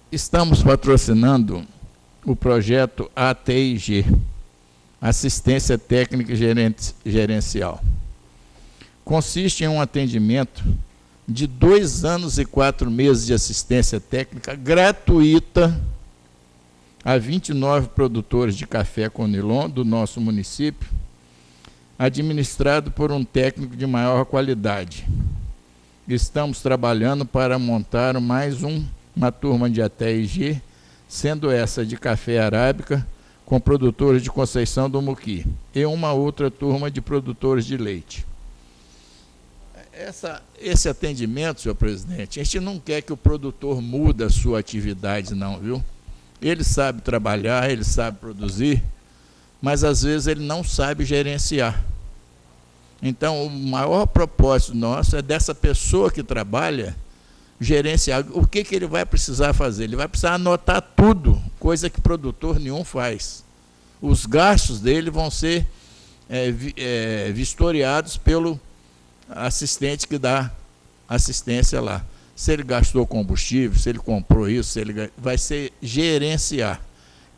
Estamos patrocinando o projeto ATIG, Assistência Técnica Gerencial. Consiste em um atendimento de 2 anos e 4 meses de assistência técnica gratuita a 29 produtores de café Conilon do nosso município, administrado por um técnico de maior qualidade. Estamos trabalhando para montar mais uma turma de ATIG, sendo essa de café arábica, com produtores de Conceição do Muqui, e uma outra turma de produtores de leite. Esse atendimento, senhor presidente, a gente não quer que o produtor mude a sua atividade, não, viu? Ele sabe trabalhar, ele sabe produzir, mas às vezes ele não sabe gerenciar. Então, o maior propósito nosso é dessa pessoa que trabalha gerenciar. O que ele vai precisar fazer? Ele vai precisar anotar tudo, coisa que produtor nenhum faz. Os gastos dele vão ser vistoriados pelo assistente que dá assistência lá. Se ele gastou combustível, se ele comprou isso, vai ser gerenciar,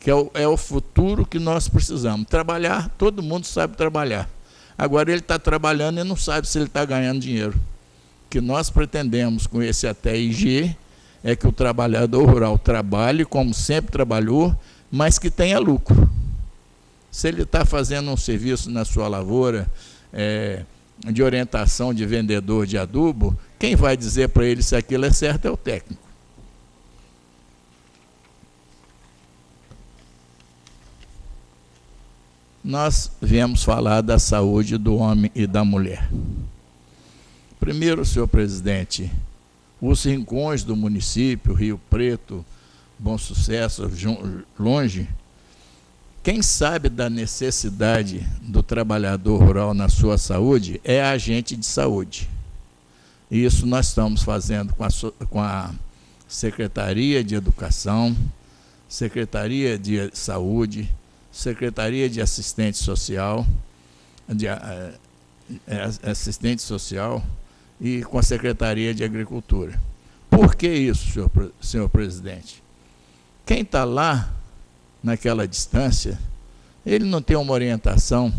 que é o futuro que nós precisamos. Trabalhar, todo mundo sabe trabalhar. Agora ele está trabalhando e não sabe se ele está ganhando dinheiro. O que nós pretendemos com esse ATIG é que o trabalhador rural trabalhe como sempre trabalhou, mas que tenha lucro. Se ele está fazendo um serviço na sua lavoura, de orientação de vendedor de adubo, quem vai dizer para ele se aquilo é certo é o técnico. Nós viemos falar da saúde do homem e da mulher. Primeiro, senhor presidente, os rincões do município, Rio Preto, Bom Sucesso, longe, quem sabe da necessidade do trabalhador rural na sua saúde é a agente de saúde. E isso nós estamos fazendo com a Secretaria de Educação, Secretaria de Saúde, Secretaria de Assistente Social, e com a Secretaria de Agricultura. Por que isso, senhor presidente? Quem está lá, naquela distância, ele não tem uma orientação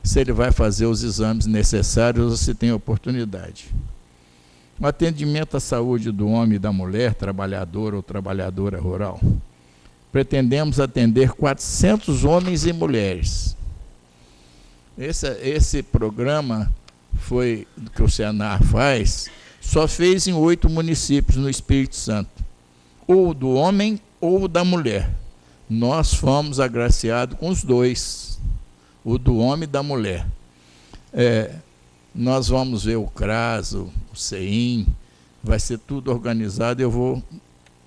se ele vai fazer os exames necessários ou se tem oportunidade. O atendimento à saúde do homem e da mulher, trabalhador ou trabalhadora rural, pretendemos atender 400 homens e mulheres. Esse programa que o Senar faz, só fez em 8 municípios no Espírito Santo, ou do homem ou da mulher. Nós fomos agraciados com os dois, o do homem e da mulher. Nós vamos ver o CRAS, o CEIM, vai ser tudo organizado, eu vou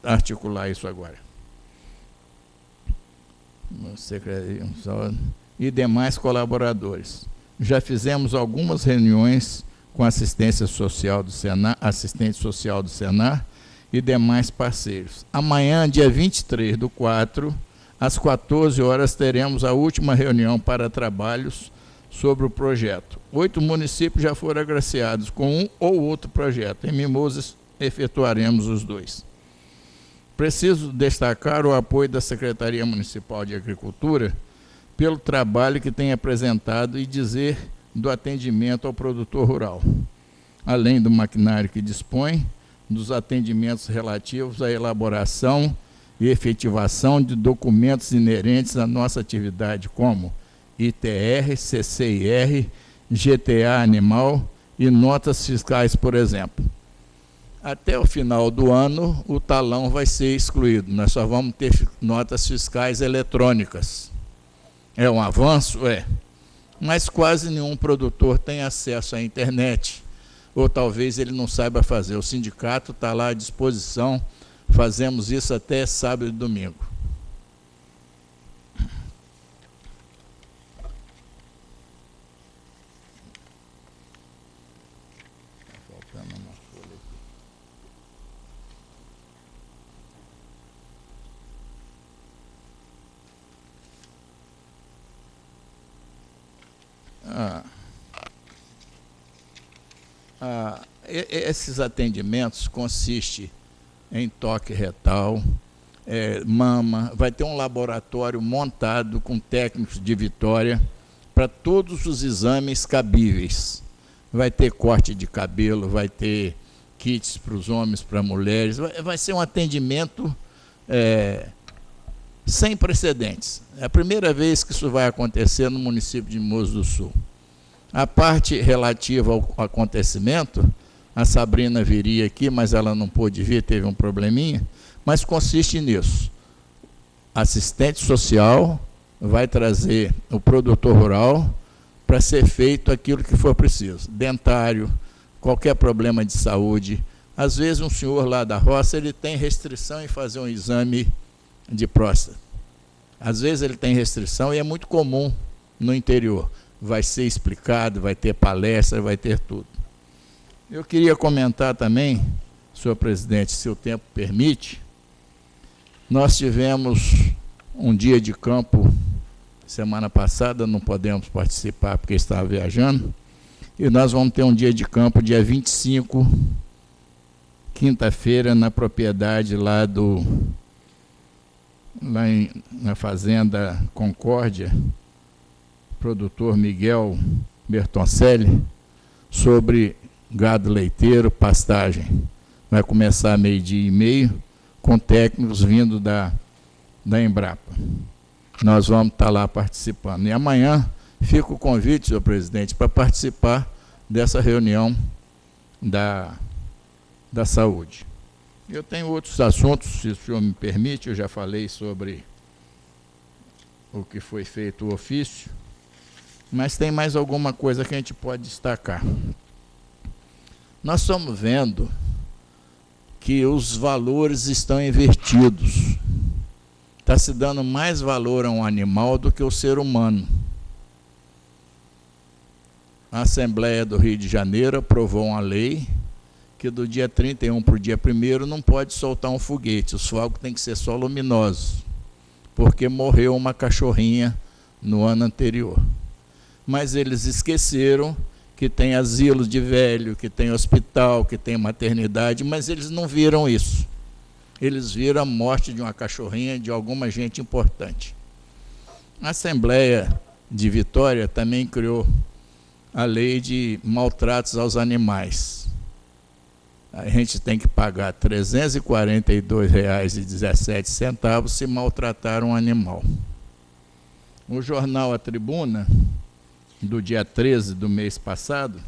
articular isso agora. E demais colaboradores. Já fizemos algumas reuniões com assistência social do Senar, assistente social do Senar e demais parceiros. Amanhã, dia 23/4, às 14 horas, teremos a última reunião para trabalhos sobre o projeto. 8 municípios já foram agraciados com um ou outro projeto. Em Mimosas, efetuaremos os 2. Preciso destacar o apoio da Secretaria Municipal de Agricultura pelo trabalho que tem apresentado e dizer do atendimento ao produtor rural, além do maquinário que dispõe, dos atendimentos relativos à elaboração e efetivação de documentos inerentes à nossa atividade, como ITR, CCIR, GTA animal e notas fiscais, por exemplo. Até o final do ano, o talão vai ser excluído. Nós só vamos ter notas fiscais eletrônicas. É um avanço? É. Mas quase nenhum produtor tem acesso à internet. Ou talvez ele não saiba fazer. O sindicato está lá à disposição. Fazemos isso até sábado e domingo. Esses atendimentos consistem em toque retal, mama, vai ter um laboratório montado com técnicos de Vitória para todos os exames cabíveis. Vai ter corte de cabelo, vai ter kits para os homens, para mulheres, vai ser um atendimento sem precedentes. É a primeira vez que isso vai acontecer no município de Mimoso do Sul. A parte relativa ao acontecimento, a Sabrina viria aqui, mas ela não pôde vir, teve um probleminha, mas consiste nisso. Assistente social vai trazer o produtor rural para ser feito aquilo que for preciso. Dentário, qualquer problema de saúde. Às vezes um senhor lá da roça, ele tem restrição em fazer um exame de próstata. Às vezes ele tem restrição e é muito comum no interior. Vai ser explicado, vai ter palestra, vai ter tudo. Eu queria comentar também, senhor presidente, se o tempo permite, nós tivemos um dia de campo semana passada, não podemos participar porque estava viajando, e nós vamos ter um dia de campo dia 25, quinta-feira, na propriedade lá na Fazenda Concórdia, produtor Miguel Bertoncelli, sobre gado leiteiro, pastagem. Vai começar 12h30, com técnicos vindo da Embrapa. Nós vamos estar lá participando. E amanhã fica o convite, senhor presidente, para participar dessa reunião da saúde. Eu tenho outros assuntos, se o senhor me permite, eu já falei sobre o que foi feito o ofício, mas tem mais alguma coisa que a gente pode destacar. Nós estamos vendo que os valores estão invertidos. Está se dando mais valor a um animal do que ao ser humano. A Assembleia do Rio de Janeiro aprovou uma lei que do dia 31 para o dia 1º não pode soltar um foguete, os fogos têm que ser só luminosos, porque morreu uma cachorrinha no ano anterior. Mas eles esqueceram que tem asilo de velho, que tem hospital, que tem maternidade, mas eles não viram isso. Eles viram a morte de uma cachorrinha, de alguma gente importante. A Assembleia de Vitória também criou a lei de maltratos aos animais. A gente tem que pagar R$ 342,17 se maltratar um animal. O jornal A Tribuna, do dia 13 do mês passado,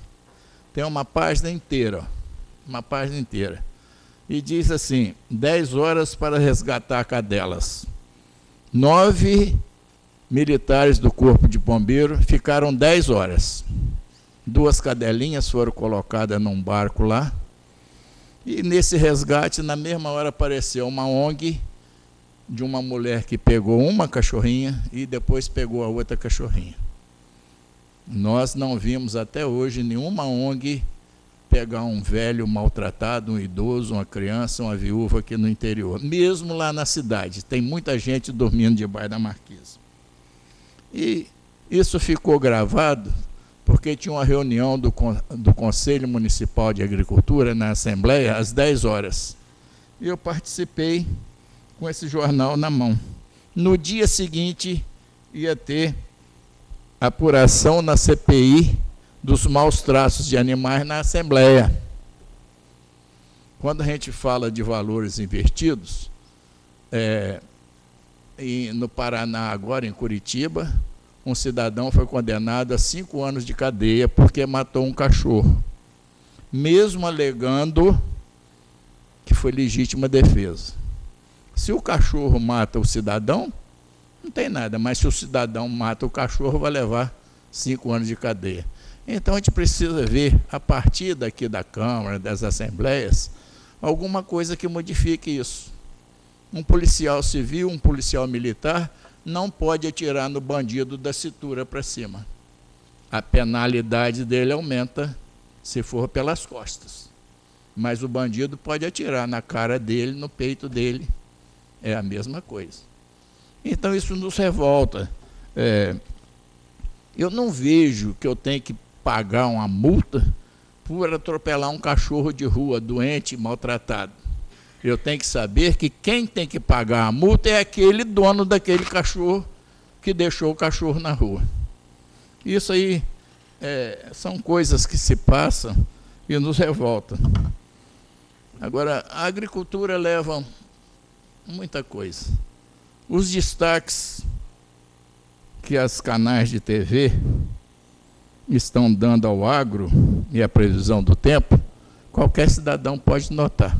tem uma página inteira, e diz assim: 10 horas para resgatar cadelas. 9 militares do Corpo de Bombeiro ficaram 10 horas. 2 cadelinhas foram colocadas num barco lá, e nesse resgate, na mesma hora, apareceu uma ONG de uma mulher que pegou uma cachorrinha e depois pegou a outra cachorrinha. Nós não vimos até hoje nenhuma ONG pegar um velho maltratado, um idoso, uma criança, uma viúva aqui no interior. Mesmo lá na cidade, tem muita gente dormindo debaixo da marquise. E isso ficou gravado porque tinha uma reunião do Conselho Municipal de Agricultura na Assembleia às 10 horas. E eu participei com esse jornal na mão. No dia seguinte, ia ter apuração na CPI dos maus tratos de animais na Assembleia. Quando a gente fala de valores invertidos, no Paraná, agora em Curitiba, um cidadão foi condenado a 5 anos de cadeia porque matou um cachorro, mesmo alegando que foi legítima defesa. Se o cachorro mata o cidadão, não tem nada, mas se o cidadão mata o cachorro, vai levar 5 anos de cadeia. Então a gente precisa ver, a partir daqui da Câmara, das Assembleias, alguma coisa que modifique isso. Um policial civil, um policial militar, não pode atirar no bandido da cintura para cima. A penalidade dele aumenta se for pelas costas. Mas o bandido pode atirar na cara dele, no peito dele. É a mesma coisa. Então isso nos revolta. Eu não vejo que eu tenho que pagar uma multa por atropelar um cachorro de rua, doente, maltratado. Eu tenho que saber que quem tem que pagar a multa é aquele dono daquele cachorro que deixou o cachorro na rua. Isso aí são coisas que se passam e nos revoltam. Agora, a agricultura leva muita coisa. Os destaques que as canais de TV estão dando ao agro e a previsão do tempo, qualquer cidadão pode notar.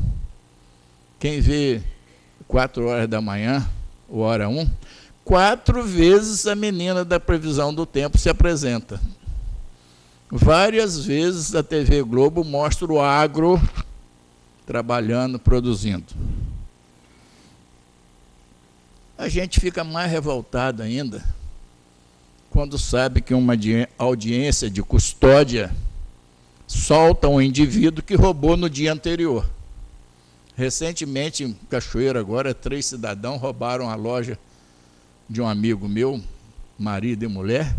Quem vê 4 horas da manhã, ou hora 1, 4 vezes a menina da previsão do tempo se apresenta. Várias vezes a TV Globo mostra o agro trabalhando, produzindo. A gente fica mais revoltado ainda quando sabe que uma audiência de custódia solta um indivíduo que roubou no dia anterior. Recentemente, em Cachoeiro, agora, 3 cidadãos roubaram a loja de um amigo meu, marido e mulher,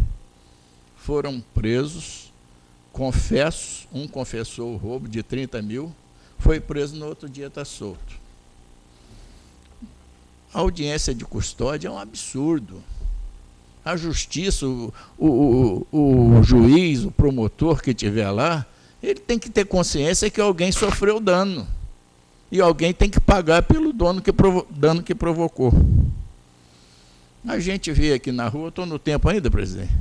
foram presos, confessos, um confessou o roubo de 30 mil, foi preso, no outro dia está solto. A audiência de custódia é um absurdo. A justiça, o juiz, o promotor que estiver lá, ele tem que ter consciência que alguém sofreu dano. E alguém tem que pagar pelo dano que provocou. A gente vê aqui na rua, estou no tempo ainda, presidente?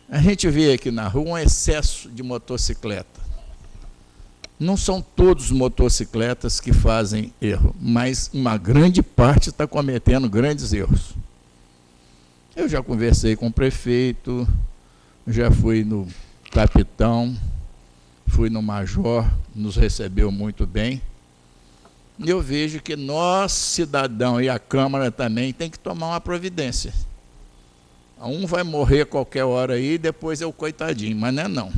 A gente vê aqui na rua um excesso de motocicleta. Não são todos motocicletas que fazem erro, mas uma grande parte está cometendo grandes erros. Eu já conversei com o prefeito, já fui no capitão, fui no major, nos recebeu muito bem. E eu vejo que nós, cidadão, e a Câmara também, tem que tomar uma providência. Um vai morrer a qualquer hora aí, depois é o coitadinho, mas não é não.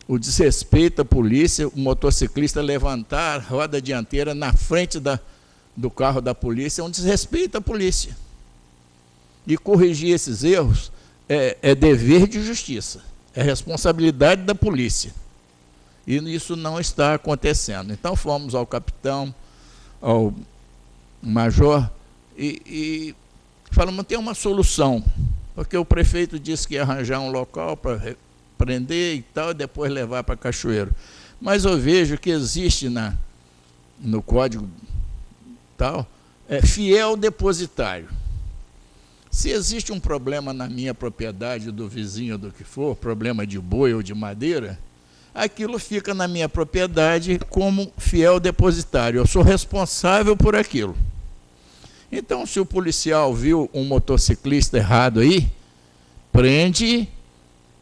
O desrespeito à polícia, o motociclista levantar a roda dianteira na frente do carro da polícia, é um desrespeito à polícia. E corrigir esses erros é dever de justiça, é responsabilidade da polícia. E isso não está acontecendo. Então fomos ao capitão, ao major, e falamos, tem uma solução, porque o prefeito disse que ia arranjar um local para prender e tal, e depois levar para Cachoeiro. Mas eu vejo que existe no código tal, fiel depositário. Se existe um problema na minha propriedade, do vizinho, do que for, problema de boi ou de madeira, aquilo fica na minha propriedade como fiel depositário. Eu sou responsável por aquilo. Então, se o policial viu um motociclista errado aí, prende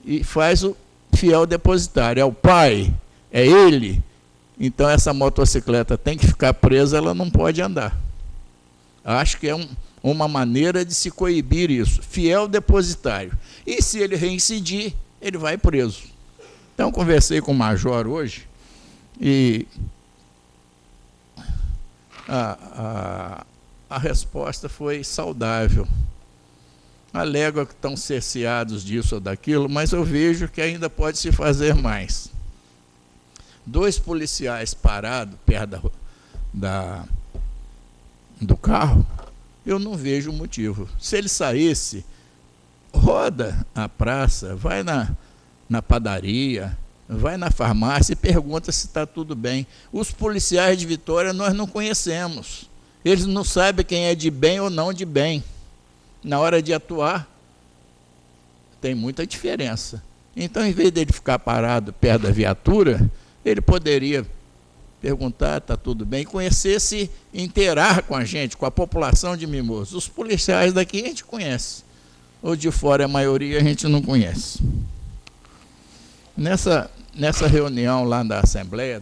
e faz o fiel depositário. É o pai, é ele. Então, essa motocicleta tem que ficar presa, ela não pode andar. Acho que é uma maneira de se coibir isso. Fiel depositário. E se ele reincidir, ele vai preso. Então, conversei com o major hoje e a resposta foi saudável. Alegam que estão cerceados disso ou daquilo, mas eu vejo que ainda pode se fazer mais. 2 policiais parados perto do carro, eu não vejo motivo. Se ele saísse, roda a praça, vai na padaria, vai na farmácia e pergunta se está tudo bem. Os policiais de Vitória nós não conhecemos. Eles não sabem quem é de bem ou não de bem. Na hora de atuar, tem muita diferença. Então, em vez dele ficar parado perto da viatura, ele poderia perguntar, está tudo bem, conhecer-se, inteirar com a gente, com a população de Mimoso. Os policiais daqui a gente conhece. Ou de fora, a maioria a gente não conhece. Nessa reunião lá da Assembleia,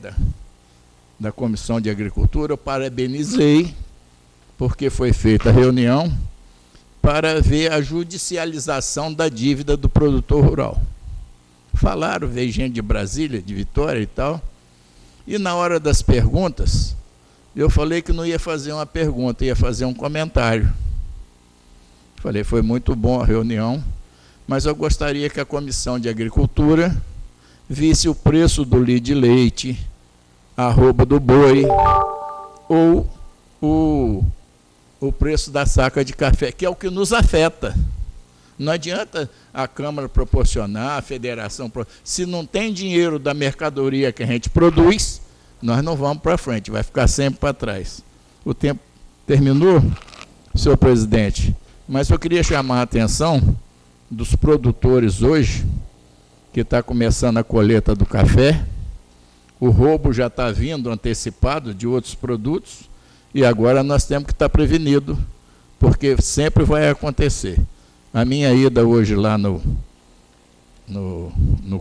da Comissão de Agricultura, eu parabenizei, porque foi feita a reunião para ver a judicialização da dívida do produtor rural. Falaram, veio gente de Brasília, de Vitória e tal, e na hora das perguntas, eu falei que não ia fazer uma pergunta, ia fazer um comentário. Falei, foi muito bom a reunião, mas eu gostaria que a Comissão de Agricultura visse o preço do litro de leite, a arroba do boi, ou o preço da saca de café, que é o que nos afeta. Não adianta a Câmara proporcionar, a Federação, se não tem dinheiro da mercadoria que a gente produz, nós não vamos para frente, vai ficar sempre para trás. O tempo terminou, senhor presidente, mas eu queria chamar a atenção dos produtores hoje, que está começando a colheita do café, o roubo já está vindo antecipado de outros produtos, e agora nós temos que estar prevenido, porque sempre vai acontecer. A minha ida hoje lá no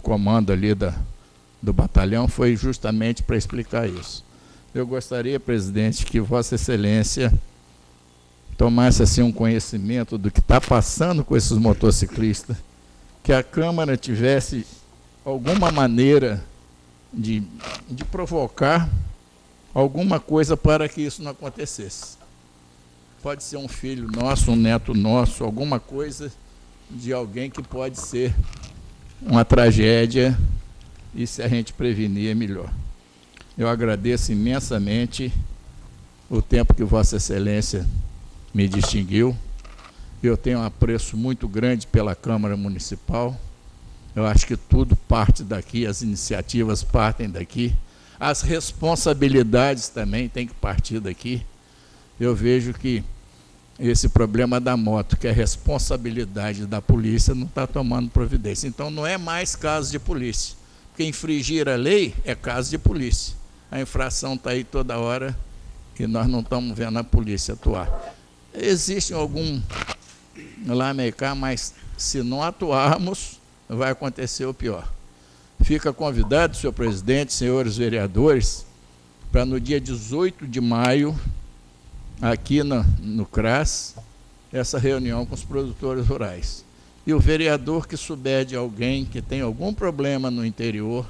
comando ali do batalhão foi justamente para explicar isso. Eu gostaria, presidente, que Vossa Excelência tomasse assim um conhecimento do que está passando com esses motociclistas, que a Câmara tivesse alguma maneira de provocar alguma coisa para que isso não acontecesse. Pode ser um filho nosso, um neto nosso, alguma coisa de alguém que pode ser uma tragédia, e se a gente prevenir é melhor. Eu agradeço imensamente o tempo que Vossa Excelência me distinguiu. Eu tenho um apreço muito grande pela Câmara Municipal. Eu acho que tudo parte daqui, as iniciativas partem daqui, as responsabilidades também têm que partir daqui. Eu vejo que esse problema da moto, que é responsabilidade da polícia, não está tomando providência. Então, não é mais caso de polícia. Porque infringir a lei é caso de polícia. A infração está aí toda hora e nós não estamos vendo a polícia atuar. Existe algum lá meio cá, mas se não atuarmos, vai acontecer o pior. Fica convidado, senhor presidente, senhores vereadores, para no dia 18 de maio, aqui no CRAS, essa reunião com os produtores rurais. E o vereador que souber de alguém que tem algum problema no interior,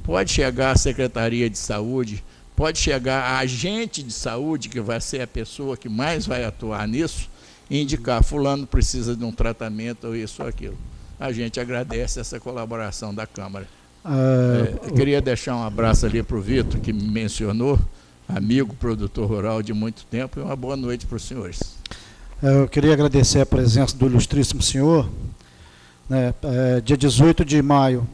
pode chegar à Secretaria de Saúde, pode chegar a agente de saúde, que vai ser a pessoa que mais vai atuar nisso, e indicar, fulano precisa de um tratamento, ou isso ou aquilo. A gente agradece essa colaboração da Câmara. Eu queria deixar um abraço ali para o Vitor, que me mencionou, amigo produtor rural de muito tempo, e uma boa noite para os senhores. Eu queria agradecer a presença do ilustríssimo senhor. Dia 18 de maio,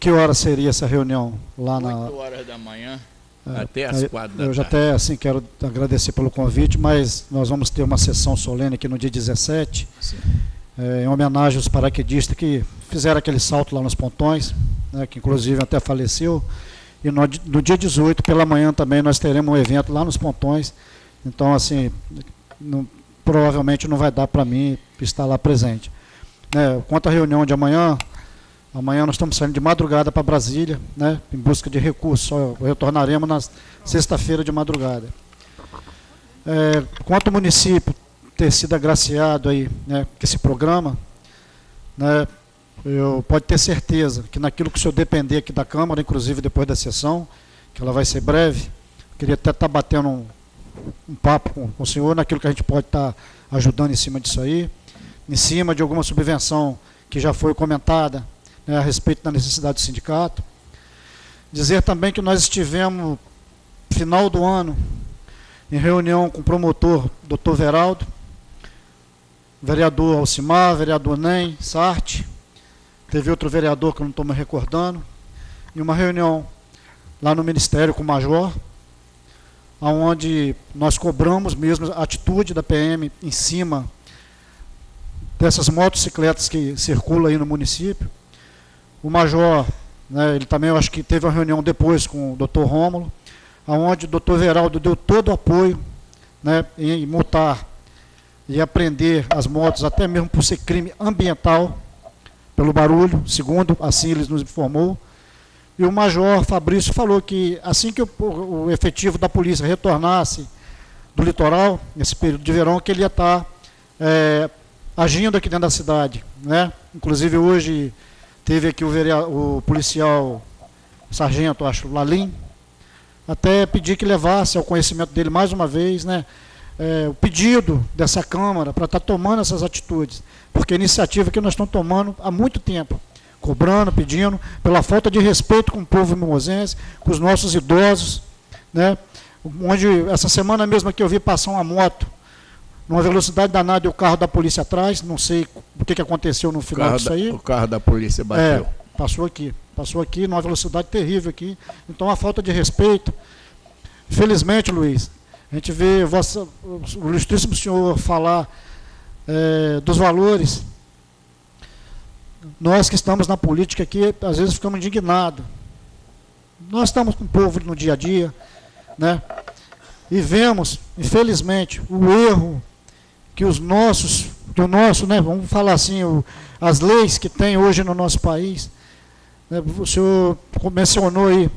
que hora seria essa reunião? Lá 8 horas da manhã até as 4 da tarde. Eu já até assim, quero agradecer pelo convite, mas nós vamos ter uma sessão solene aqui no dia 17, em homenagem aos paraquedistas que fizeram aquele salto lá nos pontões, que inclusive até faleceu. E no dia 18, pela manhã também, nós teremos um evento lá nos pontões. Então, assim, provavelmente não vai dar para mim estar lá presente. Quanto à reunião de amanhã nós estamos saindo de madrugada para Brasília, em busca de recursos. Só retornaremos na sexta-feira de madrugada. Quanto ao município ter sido agraciado aí, com esse programa, eu pode ter certeza que naquilo que o senhor depender aqui da Câmara, inclusive depois da sessão, que ela vai ser breve, queria até estar batendo um papo com o senhor naquilo que a gente pode estar ajudando em cima disso aí, em cima de alguma subvenção que já foi comentada, a respeito da necessidade do sindicato. Dizer também que nós estivemos, final do ano, em reunião com o promotor, Dr. Veraldo, vereador Alcimar, vereador Nem, Sarte, teve outro vereador que eu não estou me recordando, em uma reunião lá no Ministério com o Major, onde nós cobramos mesmo a atitude da PM em cima dessas motocicletas que circulam aí no município. O Major, ele também, eu acho que teve uma reunião depois com o Dr. Rômulo, onde o Dr. Veraldo deu todo o apoio em multar e apreender as motos, até mesmo por ser crime ambiental, pelo barulho, segundo assim eles nos informou. E o Major Fabrício falou que assim que o efetivo da polícia retornasse do litoral, nesse período de verão, que ele ia estar agindo aqui dentro da cidade. Inclusive hoje teve aqui o policial, o sargento, acho, Lalim, até pedir que levasse ao conhecimento dele mais uma vez, o pedido dessa Câmara para estar tomando essas atitudes, porque a iniciativa que nós estamos tomando há muito tempo, cobrando, pedindo, pela falta de respeito com o povo mimosense, com os nossos idosos, onde essa semana mesmo aqui eu vi passar uma moto numa velocidade danada e o carro da polícia atrás, não sei o que aconteceu no final disso aí. O carro da polícia bateu. Passou aqui, numa velocidade terrível aqui. Então, a falta de respeito. Infelizmente, Luiz, a gente vê o ilustríssimo senhor falar dos valores. Nós que estamos na política aqui, às vezes ficamos indignados. Nós estamos com o povo no dia a dia, né? E vemos, infelizmente, o erro que né, vamos falar assim, as leis que tem hoje no nosso país, né, o senhor mencionou aí,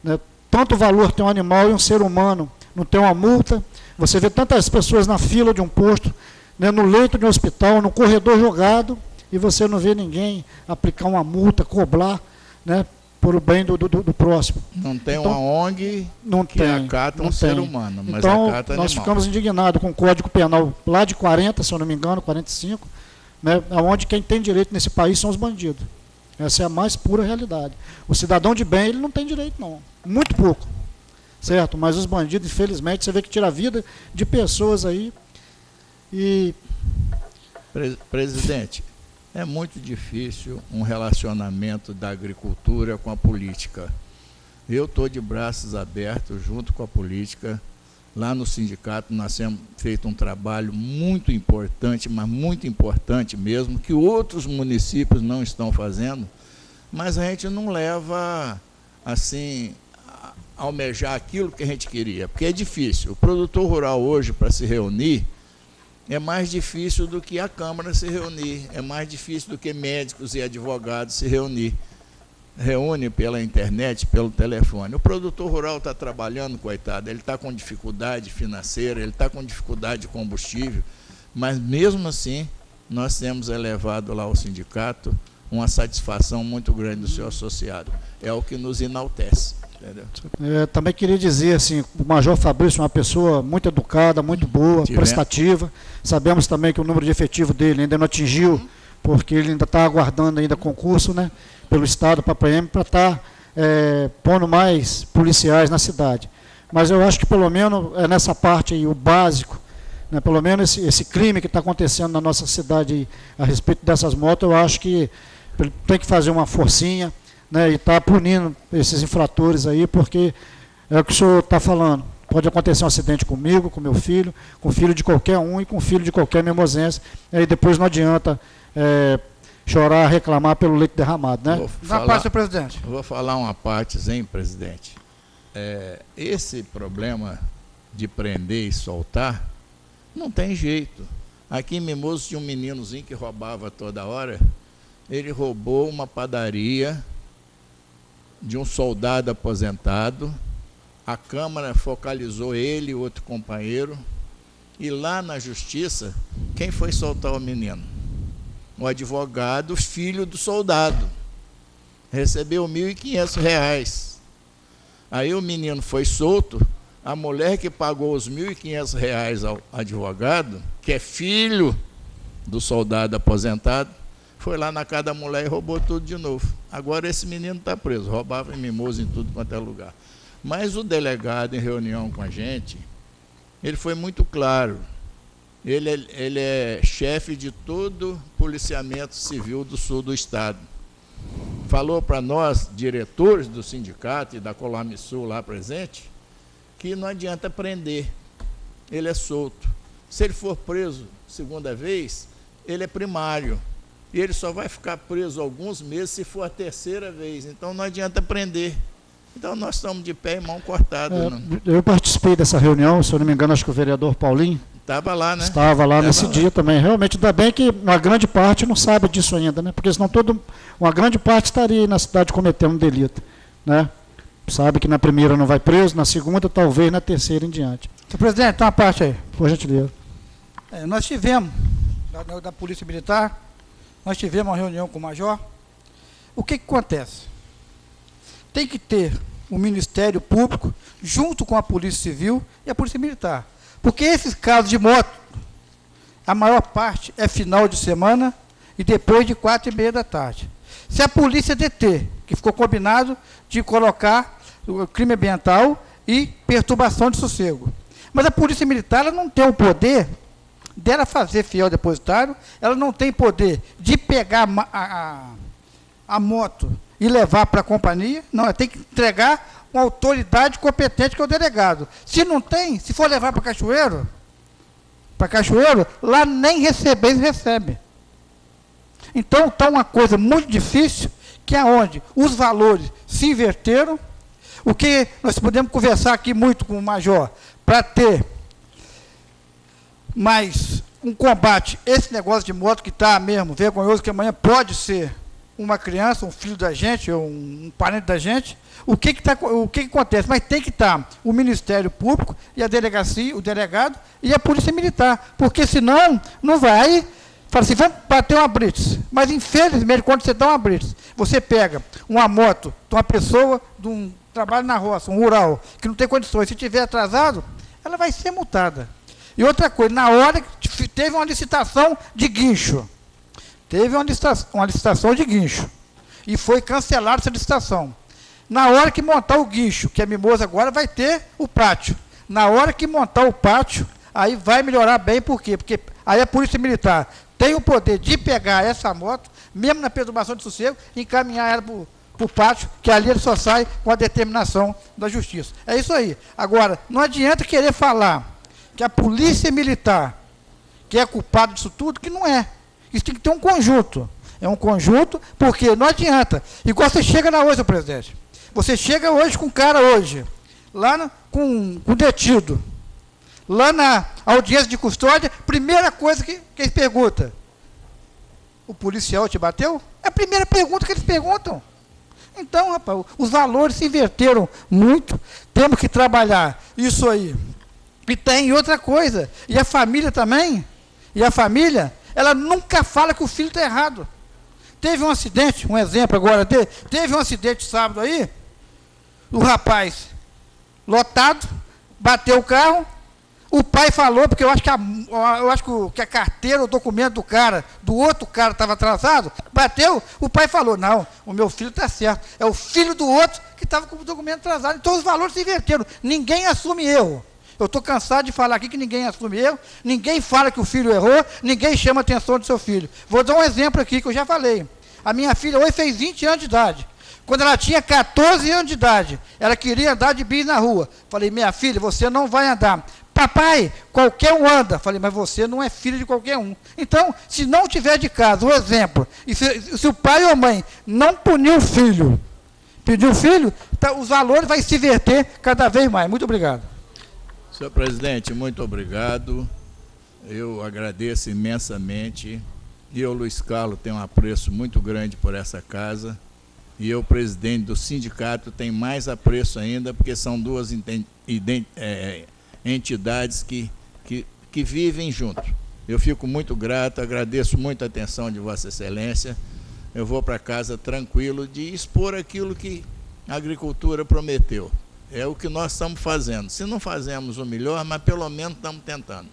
né, tanto valor tem um animal e um ser humano, não tem uma multa, você vê tantas pessoas na fila de um posto, né, no leito de um hospital, no corredor jogado, e você não vê ninguém aplicar uma multa, cobrar, né, por o bem do próximo. Não tem então, uma ONG que acata um ser humano, mas então, acata animal. Nós ficamos indignados com o Código Penal lá de 40, se eu não me engano, 45, né, onde quem tem direito nesse país são os bandidos. Essa é a mais pura realidade. O cidadão de bem, ele não tem direito, não. Muito pouco. Certo? Mas os bandidos, infelizmente, você vê que tira a vida de pessoas aí. E... Presidente, é muito difícil um relacionamento da agricultura com a política. Eu estou de braços abertos junto com a política. Lá no sindicato nós temos feito um trabalho muito importante, mas muito importante mesmo, que outros municípios não estão fazendo, mas a gente não leva, assim, a almejar aquilo que a gente queria, porque é difícil. O produtor rural hoje, para se reunir, é mais difícil do que a Câmara se reunir, é mais difícil do que médicos e advogados se reunir. Reúne pela internet, pelo telefone. O produtor rural está trabalhando, coitado, ele está com dificuldade financeira, ele está com dificuldade de combustível, mas mesmo assim nós temos elevado lá ao sindicato uma satisfação muito grande do seu associado. É o que nos enaltece. Entendeu? Também queria dizer assim, o Major Fabrício é uma pessoa muito educada, muito boa, prestativa. Sabemos também que o número de efetivo dele ainda não atingiu, porque ele ainda está aguardando ainda concurso, né, pelo Estado para a PM, para estar pondo mais policiais na cidade. Mas eu acho que pelo menos nessa parte aí, o básico, né, pelo menos esse crime que está acontecendo na nossa cidade aí, a respeito dessas motos, eu acho que tem que fazer uma forcinha, né, e estar punindo esses infratores aí, porque é o que o senhor está falando. Pode acontecer um acidente comigo, com meu filho, com o filho de qualquer um e com o filho de qualquer mimosense. Aí depois não adianta chorar, reclamar pelo leite derramado, né? Presidente. Vou falar uma partezinha, presidente. Esse problema de prender e soltar, não tem jeito. Aqui em Mimoso tinha um meninozinho que roubava toda hora. Ele roubou uma padaria de um soldado aposentado. A Câmara focalizou ele e outro companheiro. E lá na Justiça, quem foi soltar o menino? O advogado, filho do soldado. Recebeu R$ 1.500. Aí o menino foi solto. A mulher que pagou os R$ 1.500 ao advogado, que é filho do soldado aposentado, foi lá na casa da mulher e roubou tudo de novo. Agora esse menino está preso, roubava em Mimoso em tudo quanto é lugar. Mas o delegado, em reunião com a gente, ele foi muito claro. Ele é chefe de todo policiamento civil do sul do estado. Falou para nós, diretores do sindicato e da Colame Sul lá presente, que não adianta prender, ele é solto. Se ele for preso segunda vez, ele é primário. E ele só vai ficar preso alguns meses se for a terceira vez. Então não adianta prender. Então nós estamos de pé e mão cortada. Eu participei dessa reunião, se eu não me engano, acho que o vereador Paulinho estava lá, né? Estava lá nesse dia também. Realmente, ainda bem que uma grande parte não sabe disso ainda, né? Porque senão uma grande parte estaria aí na cidade cometendo um delito, né? Sabe que na primeira não vai preso, na segunda, talvez na terceira em diante. Senhor presidente, tem uma parte aí. Por gentileza. Nós tivemos, da Polícia Militar, nós tivemos uma reunião com o Major. O que acontece? Tem que ter o Ministério Público junto com a Polícia Civil e a Polícia Militar. Porque esses casos de moto, a maior parte é final de semana e depois de 4h30 da tarde. Se a polícia deter, que ficou combinado de colocar o crime ambiental e perturbação de sossego. Mas a Polícia Militar ela não tem o poder dela fazer fiel depositário, ela não tem poder de pegar a moto e levar para a companhia, não, ela tem que entregar uma autoridade competente, que é o delegado. Se não tem, se for levar para Cachoeiro, lá nem receber, eles recebem. Então, está uma coisa muito difícil, que é onde os valores se inverteram. O que nós podemos conversar aqui muito com o Major, para ter mais um combate, esse negócio de moto que está mesmo vergonhoso, que amanhã pode ser uma criança, um filho da gente, ou um parente da gente. O que acontece? Mas tem que estar o Ministério Público e a delegacia, o delegado e a Polícia Militar, porque senão não vai. Fala assim, vamos bater uma blitz. Mas, infelizmente, quando você dá uma blitz, você pega uma moto de uma pessoa, de um trabalho na roça, um rural, que não tem condições, se estiver atrasado, ela vai ser multada. E outra coisa, na hora que teve uma licitação de guincho, uma licitação de guincho, e foi cancelada essa licitação. Na hora que montar o guincho, que a Mimosa agora vai ter o pátio, na hora que montar o pátio, aí vai melhorar bem, por quê? Porque aí a Polícia Militar tem o poder de pegar essa moto, mesmo na perturbação de sossego, e encaminhar ela para o pátio, que ali ele só sai com a determinação da Justiça. É isso aí. Agora, não adianta querer falar que a Polícia Militar, que é culpada disso tudo, que não é. Isso tem que ter um conjunto. É um conjunto, porque não adianta. Igual você chega na hoje, presidente. Você chega hoje com um cara hoje, lá com o detido, lá na audiência de custódia, primeira coisa que eles perguntam: o policial te bateu? É a primeira pergunta que eles perguntam. Então, rapaz, os valores se inverteram muito, temos que trabalhar isso aí. E tem outra coisa, e a família também, ela nunca fala que o filho está errado. Teve um acidente, um exemplo agora, teve um acidente sábado aí, o rapaz lotado, bateu o carro, o pai falou, porque eu acho que a carteira, o documento do outro cara estava atrasado, bateu, o pai falou, não, o meu filho está certo, é o filho do outro que estava com o documento atrasado. Então os valores se inverteram, ninguém assume erro. Eu estou cansado de falar aqui que ninguém assume erro, ninguém fala que o filho errou, ninguém chama a atenção do seu filho. Vou dar um exemplo aqui que eu já falei. A minha filha hoje fez 20 anos de idade. Quando ela tinha 14 anos de idade, ela queria andar de bis na rua. Falei, minha filha, você não vai andar. Papai, qualquer um anda. Falei, mas você não é filho de qualquer um. Então, se não tiver de casa, o exemplo, e se o pai ou a mãe não punir o filho, pedir o filho, então, os valores vão se inverter cada vez mais. Muito obrigado. Senhor presidente, muito obrigado. Eu agradeço imensamente. E eu, Luiz Carlos, tenho um apreço muito grande por essa casa. E eu, presidente do sindicato, tenho mais apreço ainda, porque são duas entidades que vivem junto. Eu fico muito grato, agradeço muito a atenção de Vossa Excelência. Eu vou para casa tranquilo de expor aquilo que a agricultura prometeu. É o que nós estamos fazendo. Se não fazemos o melhor, mas pelo menos estamos tentando.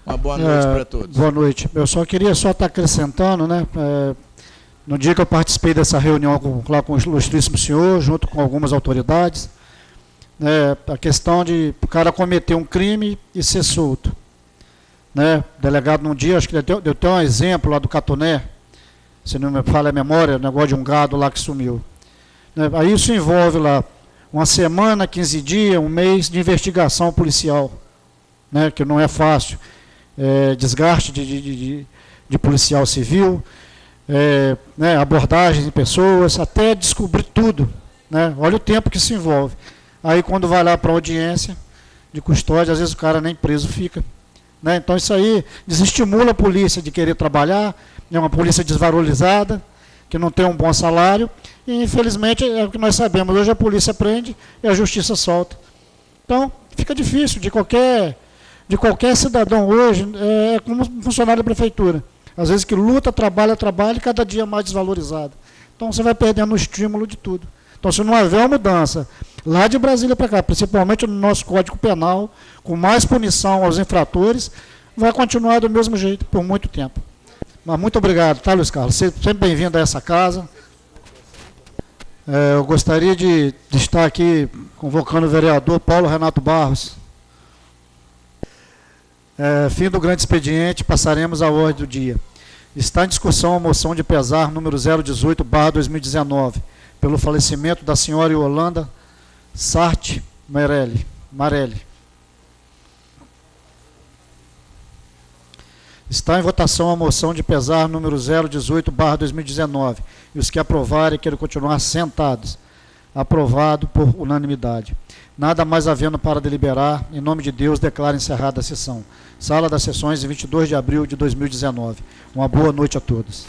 Uma boa noite para todos. Boa noite. Eu só queria estar acrescentando, né? No dia que eu participei dessa reunião lá com o ilustríssimo senhor, junto com algumas autoridades, né, a questão de o cara cometer um crime e ser solto. Né? O delegado, num dia, acho que deu até um exemplo lá do Catoné, se não me falha a memória, o negócio de um gado lá que sumiu. Né? Aí isso envolve lá uma semana, 15 dias, um mês de investigação policial, né, que não é fácil. Desgaste de policial civil, né, abordagem de pessoas, até descobrir tudo. Né? Olha o tempo que se envolve. Aí quando vai lá para a audiência de custódia, às vezes o cara nem preso fica. Né? Então isso aí desestimula a polícia de querer trabalhar, é uma polícia desvalorizada, que não tem um bom salário, e infelizmente é o que nós sabemos, hoje a polícia prende e a justiça solta. Então fica difícil de qualquer cidadão hoje, como funcionário da prefeitura. Às vezes que luta, trabalha e cada dia mais desvalorizado. Então você vai perdendo o estímulo de tudo. Então se não houver uma mudança lá de Brasília para cá, principalmente no nosso Código Penal, com mais punição aos infratores, vai continuar do mesmo jeito por muito tempo. Mas muito obrigado, tá, Luiz Carlos? Você sempre bem-vindo a essa casa. Eu gostaria de estar aqui convocando o vereador Paulo Renato Barros. Fim do grande expediente, passaremos à ordem do dia. Está em discussão a moção de pesar número 018/2019, pelo falecimento da senhora Yolanda Sarte Marelli. Está em votação a moção de pesar número 018/2019. E os que aprovarem querem continuar sentados. Aprovado por unanimidade. Nada mais havendo para deliberar, em nome de Deus, declaro encerrada a sessão. Sala das Sessões, 22 de abril de 2019. Uma boa noite a todos.